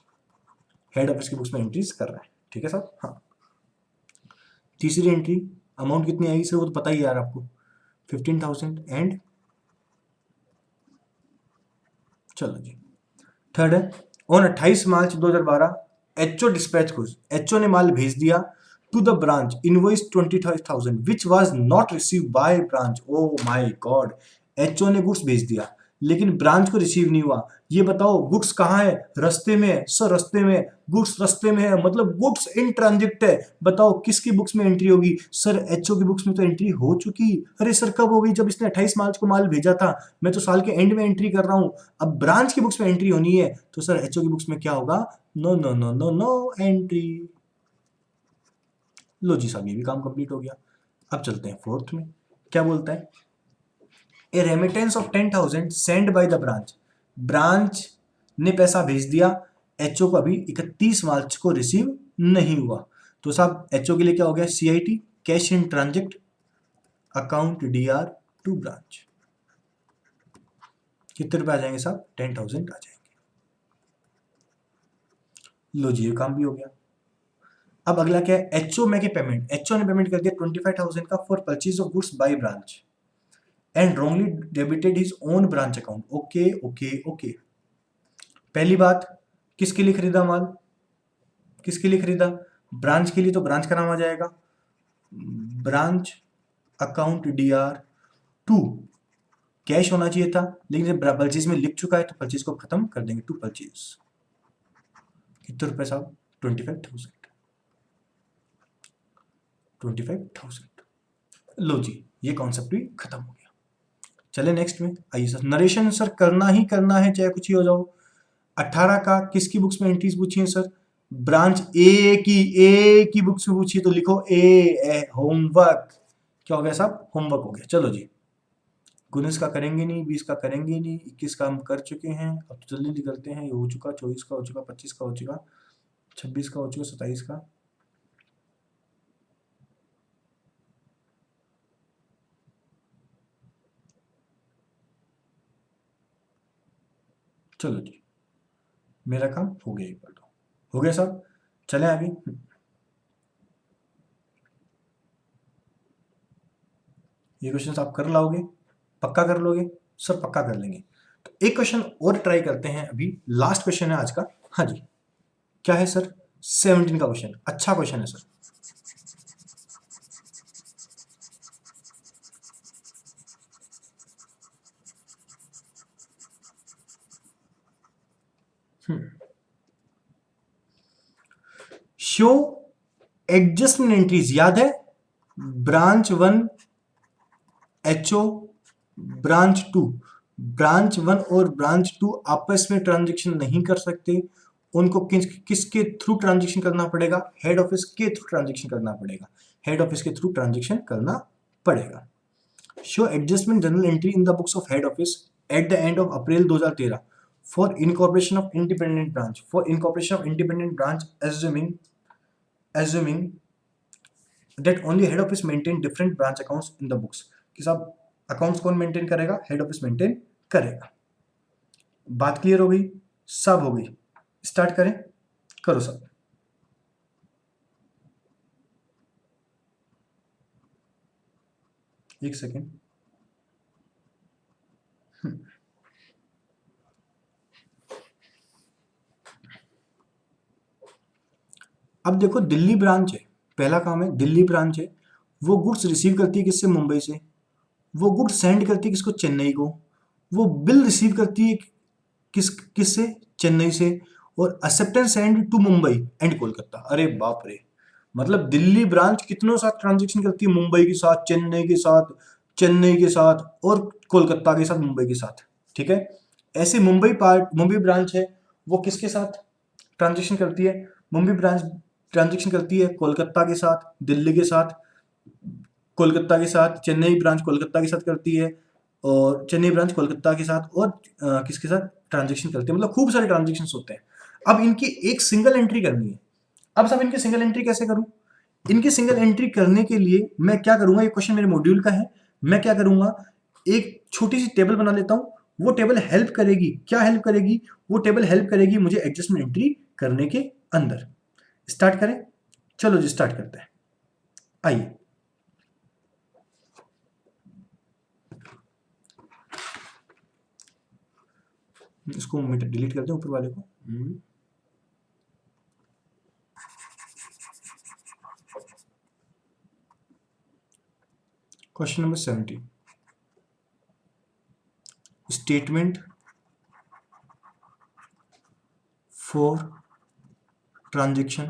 Speaker 1: Head office की बुक्स में एंट्रीज कर रहा है। ठीक है साहब। हाँ, तीसरी एंट्री, अमाउंट कितनी आएगी सर? वो तो पता ही यार आपको, 15,000 एंड, चलो जी। थर्ड है, on 28 March 2012 HO dispatch goods, HO ने माल भेज दिया to the branch invoice 25,000 which was not receive by branch. Oh my God, HO ने गुड्स भेज दिया लेकिन ब्रांच को रिसीव नहीं हुआ। ये बताओ गुड्स कहाँ है? रस्ते में है सर, रस्ते में। गुड्स रस्ते में है मतलब गुड्स इन ट्रांजिट है। बताओ किसकी बुक्स में एंट्री होगी? सर एचओ की बुक्स में तो एंट्री हो चुकी। अरे सर कब हो गई? जब इसने 28 मार्च को माल भेजा था। मैं तो साल के एंड में एंट्री कर रहा हूं। अब ब्रांच की बुक्स में एंट्री होनी है तो सर एचओ की बुक्स में क्या होगा? No no no no no entry. लो जी साहब, ये भी काम कंप्लीट हो गया। अब चलते हैं फोर्थ में, क्या बोलता है? A remittance of 10,000 send by the branch, branch ने पैसा भेज दिया, एचओ को अभी 31 मार्च को रिसीव नहीं हुआ। तो साहब एचओ के लिए क्या हो गया? CIT, cash in transact account DR to branch. कितने रुपए आ जाएंगे साहब? 10,000 आ जाएंगे। लो जी, ये काम भी हो गया। अब अगला क्या है? एचओ में के पेमेंट, एचओ ने पेमेंट कर दिया 25,000 का for purchase of goods by branch and wrongly debited his own branch account. Okay okay okay. पहली बात, किसके लिए खरीदा माल? किसके लिए खरीदा? ब्रांच के लिए, तो ब्रांच का नाम आ जाएगा branch account DR to. Cash होना चाहिए था लेकिन जब परचेज में लिख चुका है तो परचेज को खत्म कर देंगे, टू परचेज। कितने रुपए साहब? 25,000, 25,000। लो जी, ये कॉन्सेप्ट भी खत्म हो गया। चले नेक्स्ट में, आइए सर। नरेशन सर करना ही करना है चाहे कुछ ही हो जाओ। 18 का किसकी बुक्स में एंट्रीज पूछी है सर? ब्रांच ए की बुक्स में पूछी है तो लिखो ए होमवर्क। क्या हो गया साहब? होमवर्क हो गया। चलो जी, 19 का करेंगे नहीं, 20 का करेंगे नहीं, 21 का हम कर चुके हैं। अब तो जल्दी करते हैं, ये हो चुका, 24 का हो चुका, 25 का हो चुका, 26 का हो चुका, 27 का। चलो जी, मेरा काम हो गया, एक बार तो हो गया साहब। चलें आगे। ये क्वेश्चन आप कर लाओगे? पक्का कर लोगे? सर पक्का कर लेंगे। तो एक क्वेश्चन और ट्राई करते हैं, अभी लास्ट क्वेश्चन है आज का। हाँ जी, क्या है सर? 17 का क्वेश्चन, अच्छा क्वेश्चन है सर। शो एडजस्टमेंट एंट्रीज, याद है? ब्रांच 1 एचओ, ब्रांच 2, ब्रांच 1 और ब्रांच 2 आपस में ट्रांजेक्शन नहीं कर सकते। उनको किसके थ्रू ट्रांजेक्शन करना पड़ेगा? हेड ऑफिस के थ्रू ट्रांजेक्शन करना पड़ेगा। हेड ऑफिस के थ्रू ट्रांजेक्शन करना पड़ेगा। Show adjustment general entry in the books of head office at the end of April 2013 for incorporation of independent branch assuming that only head office maintain different branch accounts in the books कि साहब accounts कौन maintain करेगा? Head office maintain करेगा। बात clear हो गई? सब हो गई। स्टार्ट करें? करो सब। एक सेकेंड। अब देखो दिल्ली ब्रांच है, पहला काम है दिल्ली ब्रांच है, वो गुड्स रिसीव करती है किससे? मुंबई से। वो गुड्स सेंड करती है किसको? चेन्नई को। वो बिल रिसीव करती है किससे? चेन्नई से। और acceptance send to Mumbai and Kolkata. अरे बाप रे, मतलब दिल्ली ब्रांच कितनों साथ ट्रांजेक्शन करती है? मुंबई के साथ, चेन्नई के साथ और कोलकाता के साथ, मुंबई के साथ। ठीक है, ऐसे मुंबई ब्रांच है, वो किसके साथ ट्रांजेक्शन करती है? मुंबई ब्रांच ट्रांजेक्शन करती है कोलकाता के साथ, दिल्ली के साथ, कोलकाता के साथ। चेन्नई ब्रांच कोलकाता के साथ करती है, और चेन्नई ब्रांच कोलकाता के साथ और किसके साथ ट्रांजेक्शन करती है? मतलब खूब सारे ट्रांजेक्शन होते हैं। अब इनकी एक सिंगल एंट्री करनी है। अब सब इनकी सिंगल एंट्री कैसे करूं? इनकी सिंगल एंट्री करने के लिए मैं क्या करूंगा? ये क्वेश्चन मेरे मॉड्यूल का है। मैं क्या करूंगा, एक छोटी सी टेबल बना लेता हूं। वो टेबल हेल्प करेगी, क्या हेल्प करेगी? वो टेबल हेल्प करेगी मुझे एडजस्टमेंट एंट्री करने के अंदर। स्टार्ट करें? चलो जी स्टार्ट करते हैं, आइए। इसको डिलीट कर दें ऊपर वाले को। Question number 70, statement for transaction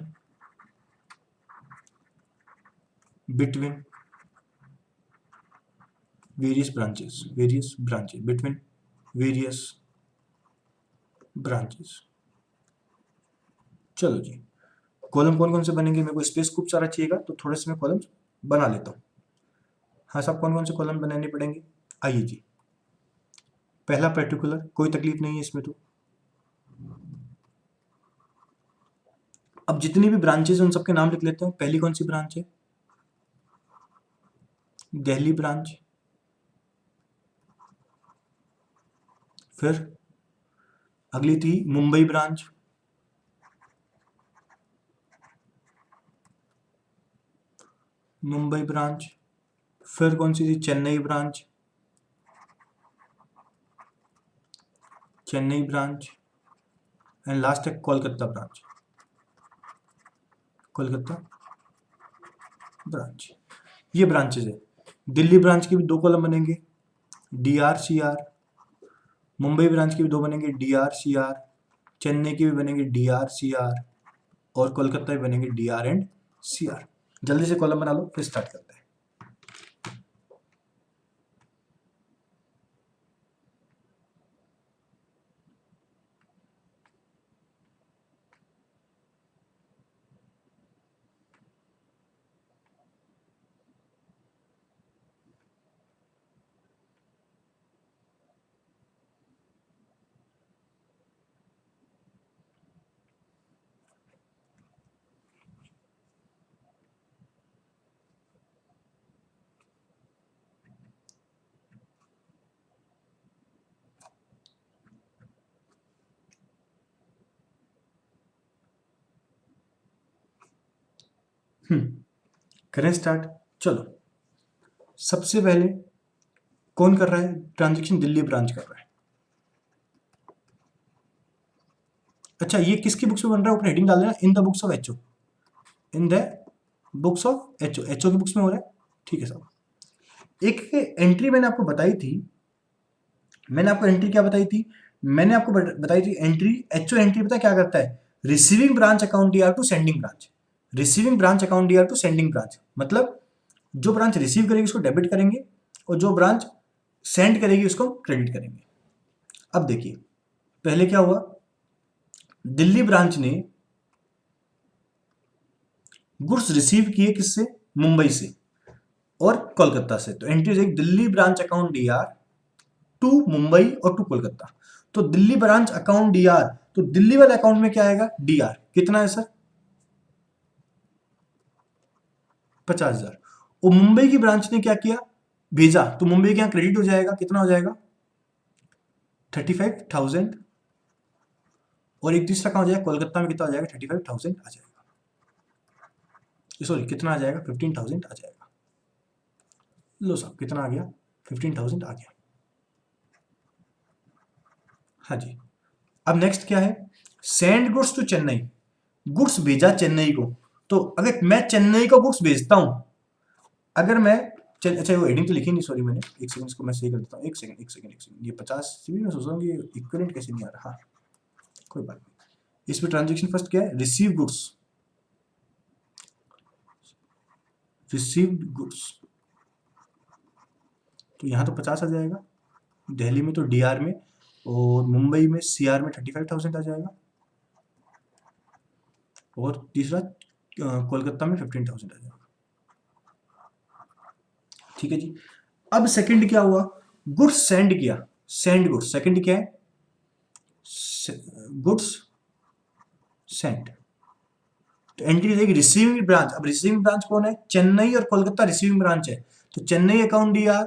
Speaker 1: between various branches between various branches। चलो जी, कॉलम कौन कौन से बनेंगे? मेरे को स्पेस खूब सारा चाहिएगा, तो थोड़े से मैं कॉलम्स बना लेता हूँ। हाँ साहब, कौन कौन से कॉलम बनाने पड़ेंगे? आइए जी। पहला पर्टिकुलर, कोई तकलीफ नहीं है इसमें तो। अब जितनी भी ब्रांचेस उन सबके नाम लिख लेते हैं। पहली कौन सी ब्रांच है? दिल्ली ब्रांच। फिर अगली थी मुंबई ब्रांच। फिर कौन सी थी? चेन्नई ब्रांच। एंड लास्ट है कोलकाता ब्रांच। ये ब्रांचेस है। दिल्ली ब्रांच के भी 2 कॉलम बनेंगे, DRCR। मुंबई ब्रांच के भी 2 बनेंगे, DRCR। चेन्नई के भी बनेंगे DRCR, और कोलकाता भी बनेंगे DR&CR। जल्दी से कॉलम बना लो, फिर स्टार्ट करते हैं। करें स्टार्ट? चलो, सबसे पहले कौन कर रहा है ट्रांजेक्शन? दिल्ली ब्रांच कर रहा है। अच्छा, ये किसकी बुक्स में बन रहा है? ऊपर हेडिंग डाल देना, in the books of HO. In the books of HO की बुक्स में हो रहा है। ठीक है साहब। एक एंट्री मैंने आपको बताई थी। मैंने आपको एंट्री क्या बताई थी? मैंने आपको बताई थी एंट्री, एचओ एंट्री पता क्या करता है? Receiving branch account DR to sending branch. Receiving branch account DR to sending branch मतलब जो ब्रांच रिसीव करेगी उसको डेबिट करेंगे, और जो ब्रांच सेंड करेगी उसको क्रेडिट करेंगे। अब देखिए, पहले क्या हुआ? दिल्ली ब्रांच ने गुड्स रिसीव किए किससे? मुंबई से। और कोलकाता से। तो एंट्री हो जाएगी Delhi branch account DR to Mumbai और टू कोलकाता। तो दिल्ली ब्रांच अकाउंट डीआर, तो दिल्ली वाले अकाउंट में क्या आएगा, डीआर कितना है सर, 50,000। और मुंबई की ब्रांच ने क्या किया, भेजा, तो मुंबई के यहाँ क्रेडिट हो जाएगा, कितना हो जाएगा, 35,000। और एक तीसरा कहाँ हो जाएगा, कोलकाता में कितना हो जाएगा, 35,000 आ जाएगा, सॉरी कितना आ जाएगा, 15,000 आ जाएगा। लो साहब कितना आ गया, 15,000 आ गया। हाँ जी। अब नेक्स्ट क्या है, send goods to Chennai, goods भेजा चेन्नई को। तो अगर मैं चेन्नई को गुड्स भेजता हूं, अगर मैं अच्छा वो हेडिंग तो लिखी नहीं, सॉरी मैंने, एक सेकंड इसको मैं सही कर देता हूँ, एक सेकंड ये 50 से भी मैं सोच रहा हूँ कि इक्विवेलेंट कैसे नहीं आ रहा। हाँ कोई बात नहीं। इसमें ट्रांजेक्शन फर्स्ट क्या है, रिसीव गुड्स, रिसीव्ड गुड्स, तो यहाँ तो 50 आ जाएगा, दिल्ली में तो डीआर में, और मुंबई में सीआर में 35,000 आ जाएगा, और तीसरा कोलकाता में 15,000 आ जाएगा। ठीक है जी। अब सेकंड क्या हुआ, गुड्स सेंड किया, सेंड गुड्स, सेकंड क्या है, गुड्स सेंड। तो एंट्री रहेगी रिसीविंग ब्रांच। अब रिसीविंग ब्रांच कौन है, चेन्नई और कोलकाता रिसीविंग ब्रांच है। तो Chennai account DR,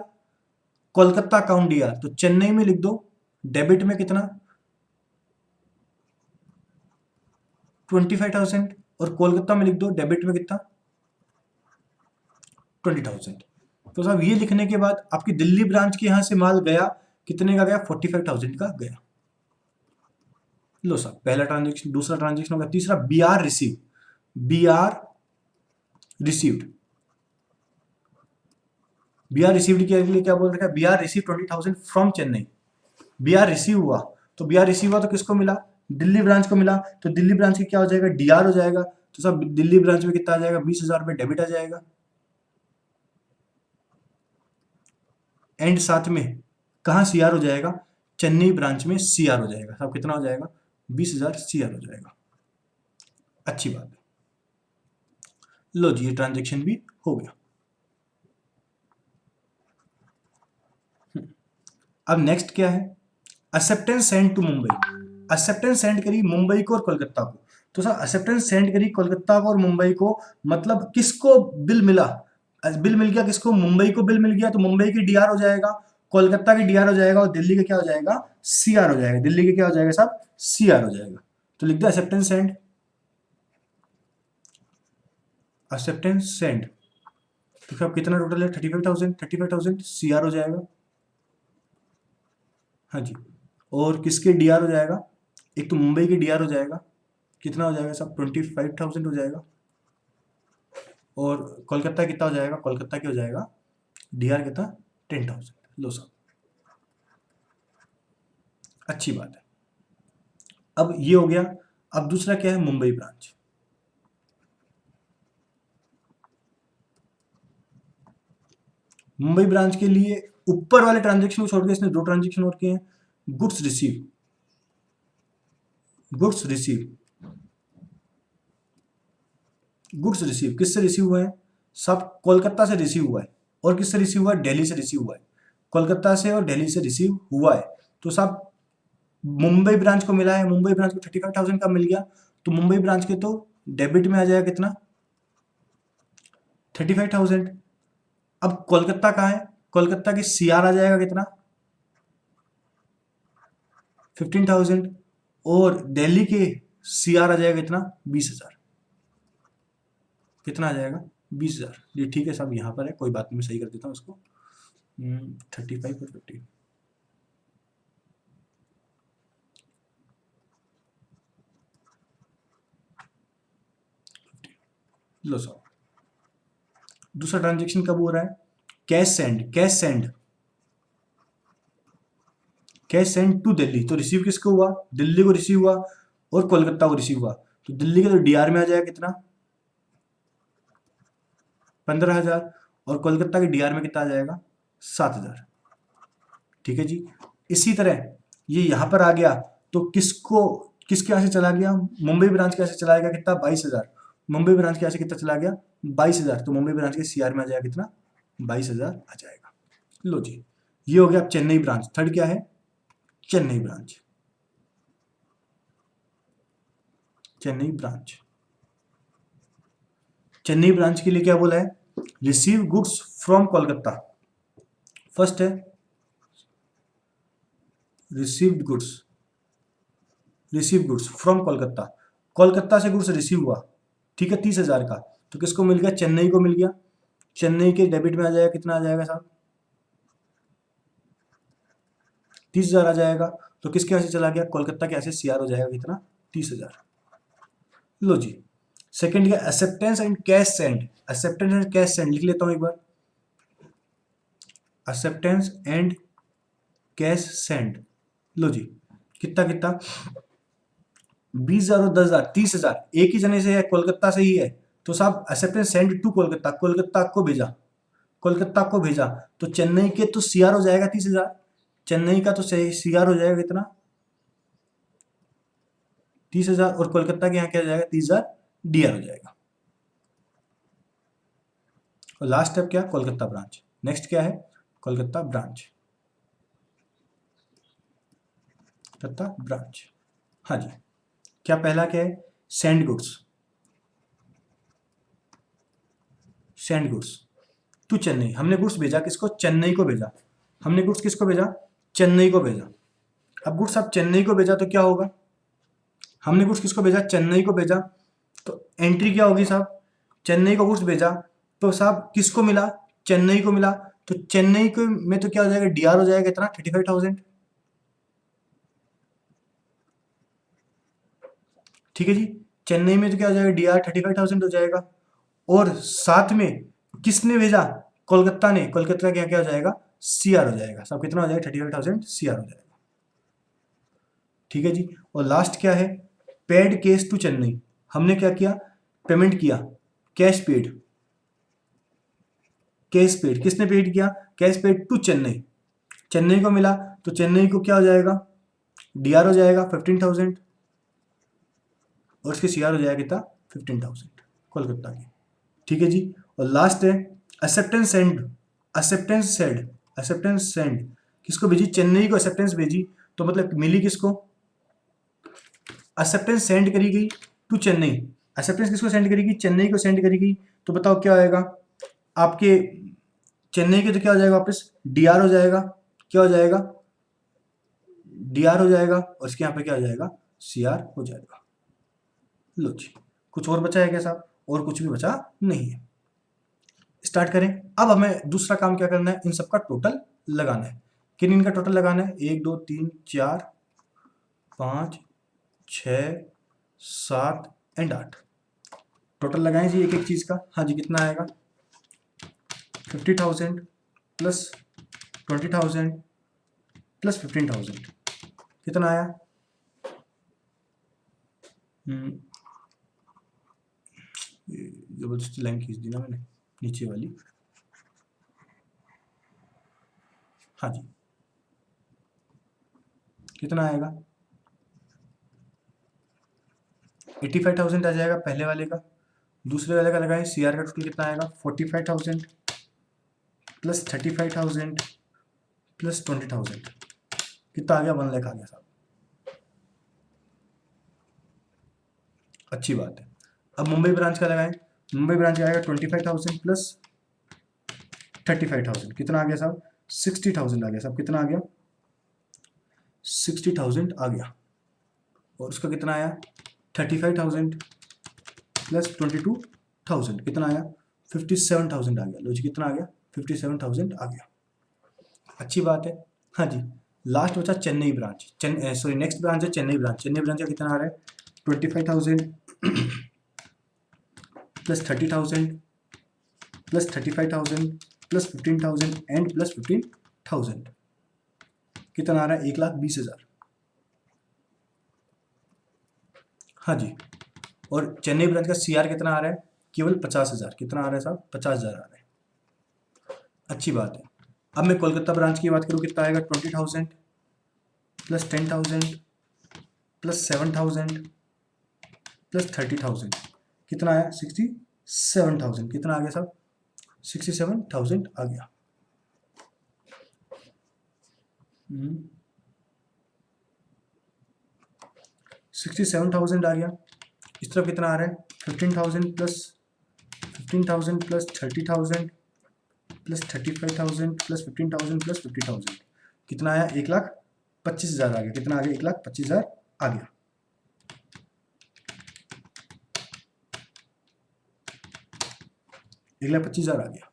Speaker 1: Kolkata account DR. तो चेन्नई में लिख दो डेबिट में कितना, 25,000, और कोलकाता में लिख दो डेबिट में कितना, 20,000। तो साहब ये लिखने के बाद आपकी दिल्ली ब्रांच के यहां से माल गया, कितने का गया, 45,000 का गया। लो साहब पहला ट्रांजेक्शन, दूसरा ट्रांजेक्शन होगा, तीसरा B R receive, B R received, B R received के लिए क्या बोल रखा है, B R receive 20,000 from Chennai. B R receive हुआ, तो बी आर रिसीव हुआ तो किसको मिला, दिल्ली ब्रांच को मिला। तो दिल्ली ब्रांच की क्या हो जाएगा, डीआर हो जाएगा। तो सब दिल्ली ब्रांच में कितना आ जाएगा, 20,000 रुपये डेबिट आ जाएगा। एंड साथ में कहाँ सीआर हो जाएगा, चेन्नई ब्रांच में सीआर हो जाएगा। सब कितना हो जाएगा, 20,000 सीआर हो जाएगा। अच्छी बात है। लो जी ये ट्रांजेक्शन भी हो गया। अब नेक्स्ट क्या है, acceptance send to Mumbai, acceptance send करी मुंबई को और कोलकाता को। तो सर एक्सेप्टेंस सेंड करी कोलकाता को और मुंबई को, मतलब किसको बिल मिला, बिल मिल गया किसको, मुंबई को बिल मिल गया, तो मुंबई की डीआर हो जाएगा, कोलकाता की डीआर हो जाएगा, और दिल्ली का क्या हो जाएगा, सीआर हो जाएगा। दिल्ली के क्या हो जाएगा साहब, सीआर हो जाएगा। तो लिख दो एक्सेप्टेंस सेंड, एक्सेप्टेंस सेंड। तो अब कितना टोटल है, 35,000, 35,000 सीआर हो जाएगा। हाँ जी। और किसके डीआर हो जाएगा, एक तो मुंबई की डीआर हो जाएगा, कितना हो जाएगा साहब, 25,000 हो जाएगा। और कोलकाता कितना हो जाएगा, कोलकाता क्या हो जाएगा, डीआर कितना, 10,000। लो साहब अच्छी बात है। अब ये हो गया। अब दूसरा क्या है, मुंबई ब्रांच। मुंबई ब्रांच के लिए ऊपर वाले ट्रांजेक्शन को छोड़ के इसने दो ट्रांजेक्शन और किए हैं, goods receive, goods receive, goods receive किससे रिसीव हुआ है, सब कोलकाता से रिसीव हुआ है। और किससे रिसीव हुआ है, दिल्ली से रिसीव हुआ है। कोलकाता से और दिल्ली से रिसीव हुआ है। तो सब मुंबई ब्रांच को मिला है, मुंबई ब्रांच को 35,000 का मिल गया। तो मुंबई ब्रांच के तो डेबिट में आ जाएगा कितना, 35,000। अब कोलकाता कहाँ है, कोलकाता की सीआर आ जाएगा कितना, 15,000। और दिल्ली के सीआर आ जाएगा कितना, 20,000। कितना आ जाएगा, 20,000। ये ठीक है साहब, यहाँ पर है, कोई बात नहीं, मैं सही कर देता हूँ उसको, 35 और 15। लो साहब दूसरा ट्रांजेक्शन कब हो रहा है, cash send, cash send, cash send to Delhi. तो रिसीव किसको हुआ, दिल्ली को रिसीव हुआ और कोलकाता को रिसीव हुआ। तो दिल्ली के तो डीआर में आ जाएगा कितना, 15,000। और कोलकाता के डीआर में कितना आ जाएगा, 7,000। ठीक है जी। इसी तरह ये यहां पर आ गया, तो किसको, किसके यहां से चला गया, मुंबई ब्रांच के यहां से चला गया कितना, 22,000। मुंबई ब्रांच के यहां से कितना चला गया, 22,000। तो मुंबई ब्रांच के सीआर में आ जाएगा कितना, 22,000 आ जाएगा। लो जी, ये हो गया चेन्नई ब्रांच। थर्ड क्या है? Chennai branch. Chennai branch, Chennai branch के लिए क्या बोला है? Receive goods from Kolkata. First है received goods, receive goods from Kolkata. Kolkata से गुड्स रिसीव हुआ, ठीक है, 30,000 का। तो किसको मिल गया? चेन्नई को मिल गया। चेन्नई के डेबिट में आ जाएगा, कितना आ जाएगा साहब? 30,000 आ जाएगा। तो किसके यहाँ से चला गया? कोलकाता के यहाँ से सीआर हो जाएगा कितना? 30,000। लो जी, सेकंड क्या? Acceptance and cash send. Acceptance and cash send लिख लेता हूँ एक बार। Acceptance and cash send. लो जी, कितना कितना? 20,000 और 10,000, 30,000 एक ही जने से है, कोलकाता से ही है। तो साहब acceptance send to Kolkata, Kolkata को भेजा, कोलकाता को भेजा। तो चेन्नई के तो सीआर हो जाएगा 30,000, चेन्नई का तो सीआर हो जाएगा कितना? 30,000। और कोलकाता के यहाँ क्या हो जाएगा? 30,000 डीआर हो जाएगा। और लास्ट स्टेप क्या? कोलकाता ब्रांच। नेक्स्ट क्या है? Kolkata branch, Kolkata branch. हाँ जी, क्या पहला क्या है? Send goods, send goods to Chennai. हमने गुड्स भेजा किसको? चेन्नई को भेजा। हमने गुड्स किसको भेजा? चेन्नई को भेजा। अब गुड्स आप चेन्नई को भेजा तो क्या होगा? हमने गुड्स किसको भेजा? चेन्नई को भेजा। तो एंट्री क्या होगी साहब? चेन्नई को गुड्स भेजा तो साहब किसको मिला? चेन्नई को मिला। तो चेन्नई को में तो क्या हो जाएगा? डीआर हो जाएगा कितना? 35,000। ठीक है जी, चेन्नई में तो क्या हो जाएगा? डीआर 35,000 हो जाएगा। और साथ में किसने भेजा? कोलकाता ने। कोलकाता क्या क्या हो जाएगा? सीआर हो जाएगा। सब कितना हो जाएगा? 35,000 सीआर हो जाएगा। ठीक है जी। और लास्ट क्या है? Paid cash to Chennai. हमने क्या किया? पेमेंट किया, कैश पेड। कैश पेड किसने पेड किया? Cash paid to Chennai. Chennai को मिला तो चेन्नई को क्या हो जाएगा? डीआर हो जाएगा 15,000। और इसके सीआर हो जाएगा कितना? 15,000 कोलकाता की। ठीक है जी। और लास्ट है acceptance send. Acceptance send, acceptance send किसको भेजी? चेन्नई को एक्सेप्टेंस भेजी। तो मतलब मिली किसको? एक्सेप्टेंस सेंड करी गई टू चेन्नई। एक्सेप्टेंस किसको सेंड करेगी? चेन्नई को सेंड करेगी। तो बताओ क्या आएगा आपके? चेन्नई के तो क्या हो जाएगा? वापस डीआर हो जाएगा। क्या हो जाएगा? डीआर हो जाएगा। और इसके यहाँ पे क्या हो जाएगा? सीआर हो जाएगा। लो जी, कुछ और बचा है क्या साहब? और कुछ भी बचा नहीं है। स्टार्ट करें। अब हमें दूसरा काम क्या करना है? इन सबका टोटल लगाना है। किन इनका टोटल लगाना है? 1 2 3 4 5 6 7 एंड 8। टोटल लगाएं जी एक एक चीज का। हाँ जी, कितना आएगा? 50,000 प्लस 20,000 प्लस 15,000 कितना आया? जबरदस्ती लाइन खींच दी ना मैंने नीचे वाली। हाँ जी, कितना आएगा? 85,000 आ जाएगा पहले वाले का। दूसरे वाले का लगाएं। सीआर का टोटल कितना आएगा? 45,000 प्लस 35,000 प्लस 20,000 कितना आ गया? 1 लाख आ गया साहब। अच्छी बात है। अब मुंबई ब्रांच का लगाएं। मुंबई ब्रांच का आएगा 25,000 प्लस 35,000 कितना आ गया साहब? 60,000 आ गया साहब। कितना आ गया? 60,000 आ गया। और उसका कितना आया? 35,000 प्लस 22,000 कितना आया? 57,000 आ गया। लो जी, कितना आ गया? 57,000 आ गया। अच्छी बात है। हाँ जी, लास्ट बचा Chennai branch. Sorry, next branch है चेन्नई ब्रांच। चेन्नई ब्रांच का कितना आ रहा है? 25,000 plus 30,000 plus 35,000 plus 15,000 and plus 15,000 कितना आ रहा है? 1,20,000। हाँ जी। और चेन्नई ब्रांच का सीआर कितना आ रहा है? केवल 50,000। कितना आ रहा है साहब? 50,000 आ रहा है। अच्छी बात है। अब मैं कोलकाता ब्रांच की बात करूँ, कितना आएगा? 20,000 प्लस 10,000 प्लस 7,000 प्लस 30,000 कितना आया? 67,000 कितना आ गया साहब? 67,000 आ गया। 67,000 आ गया। इस तरफ कितना आ रहा है? 15,000 plus 15,000 plus 30,000 plus 35,000 plus 15,000 plus 50,000, कितना आया? 1,25,000 आ गया। कितना आ गया? 1,25,000 आ गया। एक लाख 25,000 आ गया।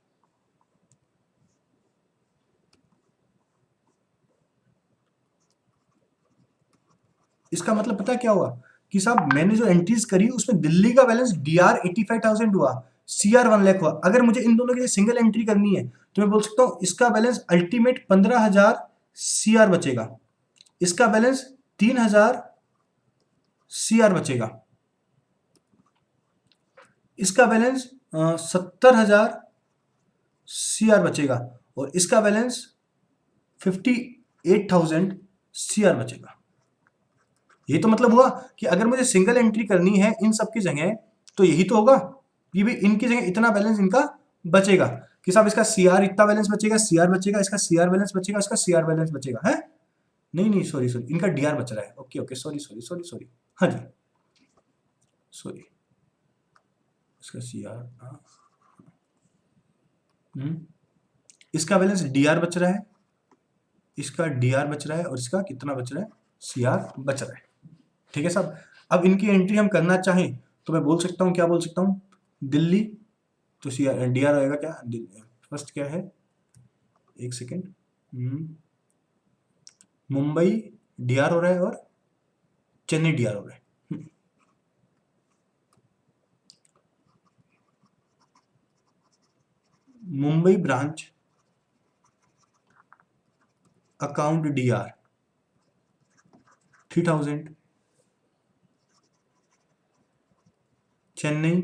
Speaker 1: इसका मतलब पता क्या हुआ कि साहब मैंने जो एंट्रीज करी उसमें दिल्ली का बैलेंस DR 85,000 हुआ, CR 1 लाख हुआ। अगर मुझे इन दोनों के लिए सिंगल एंट्री करनी है तो मैं बोल सकता हूं इसका बैलेंस अल्टीमेट 15,000 CR बचेगा, इसका बैलेंस 3,000 CR बचेगा, इसका बैलेंस 70,000 CR बचेगा और इसका बैलेंस 58,000 CR बचेगा। ये तो मतलब हुआ कि अगर मुझे सिंगल एंट्री करनी है इन सब की जगह तो यही तो होगा कि भाई इनकी जगह इतना बैलेंस इनका बचेगा कि साहब इसका CR इतना बैलेंस बचेगा, CR बचेगा, इसका CR बैलेंस बचेगा, इसका CR बैलेंस बचेगा। है नहीं सॉरी इनका DR बच रहा है। ओके सॉरी हाँ जी सॉरी इसका CR इसका बैलेंस DR बच रहा है, इसका DR बच रहा है और इसका कितना बच रहा है? CR बच रहा है। ठीक है साहब। अब इनकी एंट्री हम करना चाहें तो मैं बोल सकता हूं, क्या बोल सकता हूं? दिल्ली तो DR होएगा क्या? फर्स्ट क्या है? एक सेकेंड, मुंबई DR हो रहा है और चेन्नई DR हो रहा है। Mumbai branch account DR 3,000, Chennai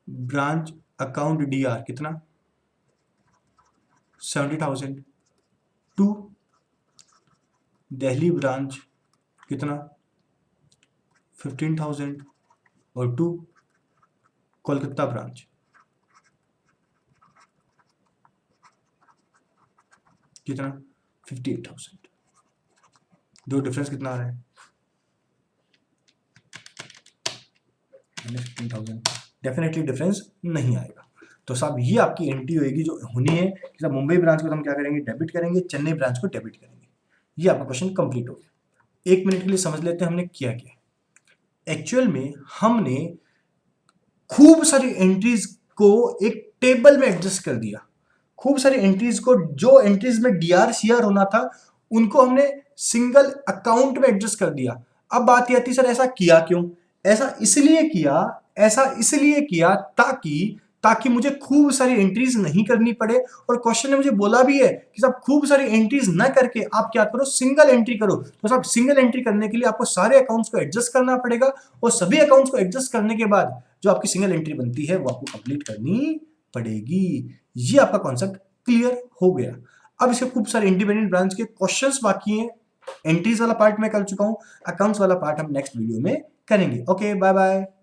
Speaker 1: branch account DR कितना? 70,000। टू दिल्ली ब्रांच कितना? 15,000 और टू कोलकाता ब्रांच कितना? 58,000। दो डिफरेंस कितना आ रहा है? 15,000। डेफिनेटली डिफरेंस नहीं आएगा। तो साहब ये आपकी एंट्री होगी जो होनी है कि साहब मुंबई ब्रांच को हम क्या करेंगे? डेबिट करेंगे, चेन्नई ब्रांच को डेबिट करेंगे। ये आपका क्वेश्चन कंप्लीट हो गया। एक मिनट के लिए समझ लेते हैं हमने किया क्या। एक्चुअल में हमने खूब सारी एंट्रीज को एक टेबल में एडजस्ट कर दिया। खूब सारी एंट्रीज को, जो एंट्रीज में DR CR होना था उनको हमने सिंगल अकाउंट में एडजस्ट कर दिया। अब बात यह आती सर ऐसा किया क्यों? ऐसा इसलिए किया ताकि मुझे खूब सारी एंट्रीज नहीं करनी पड़े। और क्वेश्चन ने मुझे बोला भी है कि साहब खूब सारी एंट्रीज ना करके आप क्या करो? सिंगल एंट्री करो। तो साहब सिंगल एंट्री करने के लिए आपको सारे अकाउंट्स को एडजस्ट करना पड़ेगा और सभी अकाउंट्स को एडजस्ट करने के बाद जो आपकी सिंगल एंट्री बनती है वो आपको कंप्लीट करनी पड़ेगी। ये आपका कॉन्सेप्ट क्लियर हो गया। अब इसके खूब सारे इंडिपेंडेंट ब्रांच के क्वेश्चंस बाकी हैं। एंट्रीज वाला पार्ट मैं कर चुका हूं, अकाउंट्स वाला पार्ट हम नेक्स्ट वीडियो में करेंगे। Okay bye bye.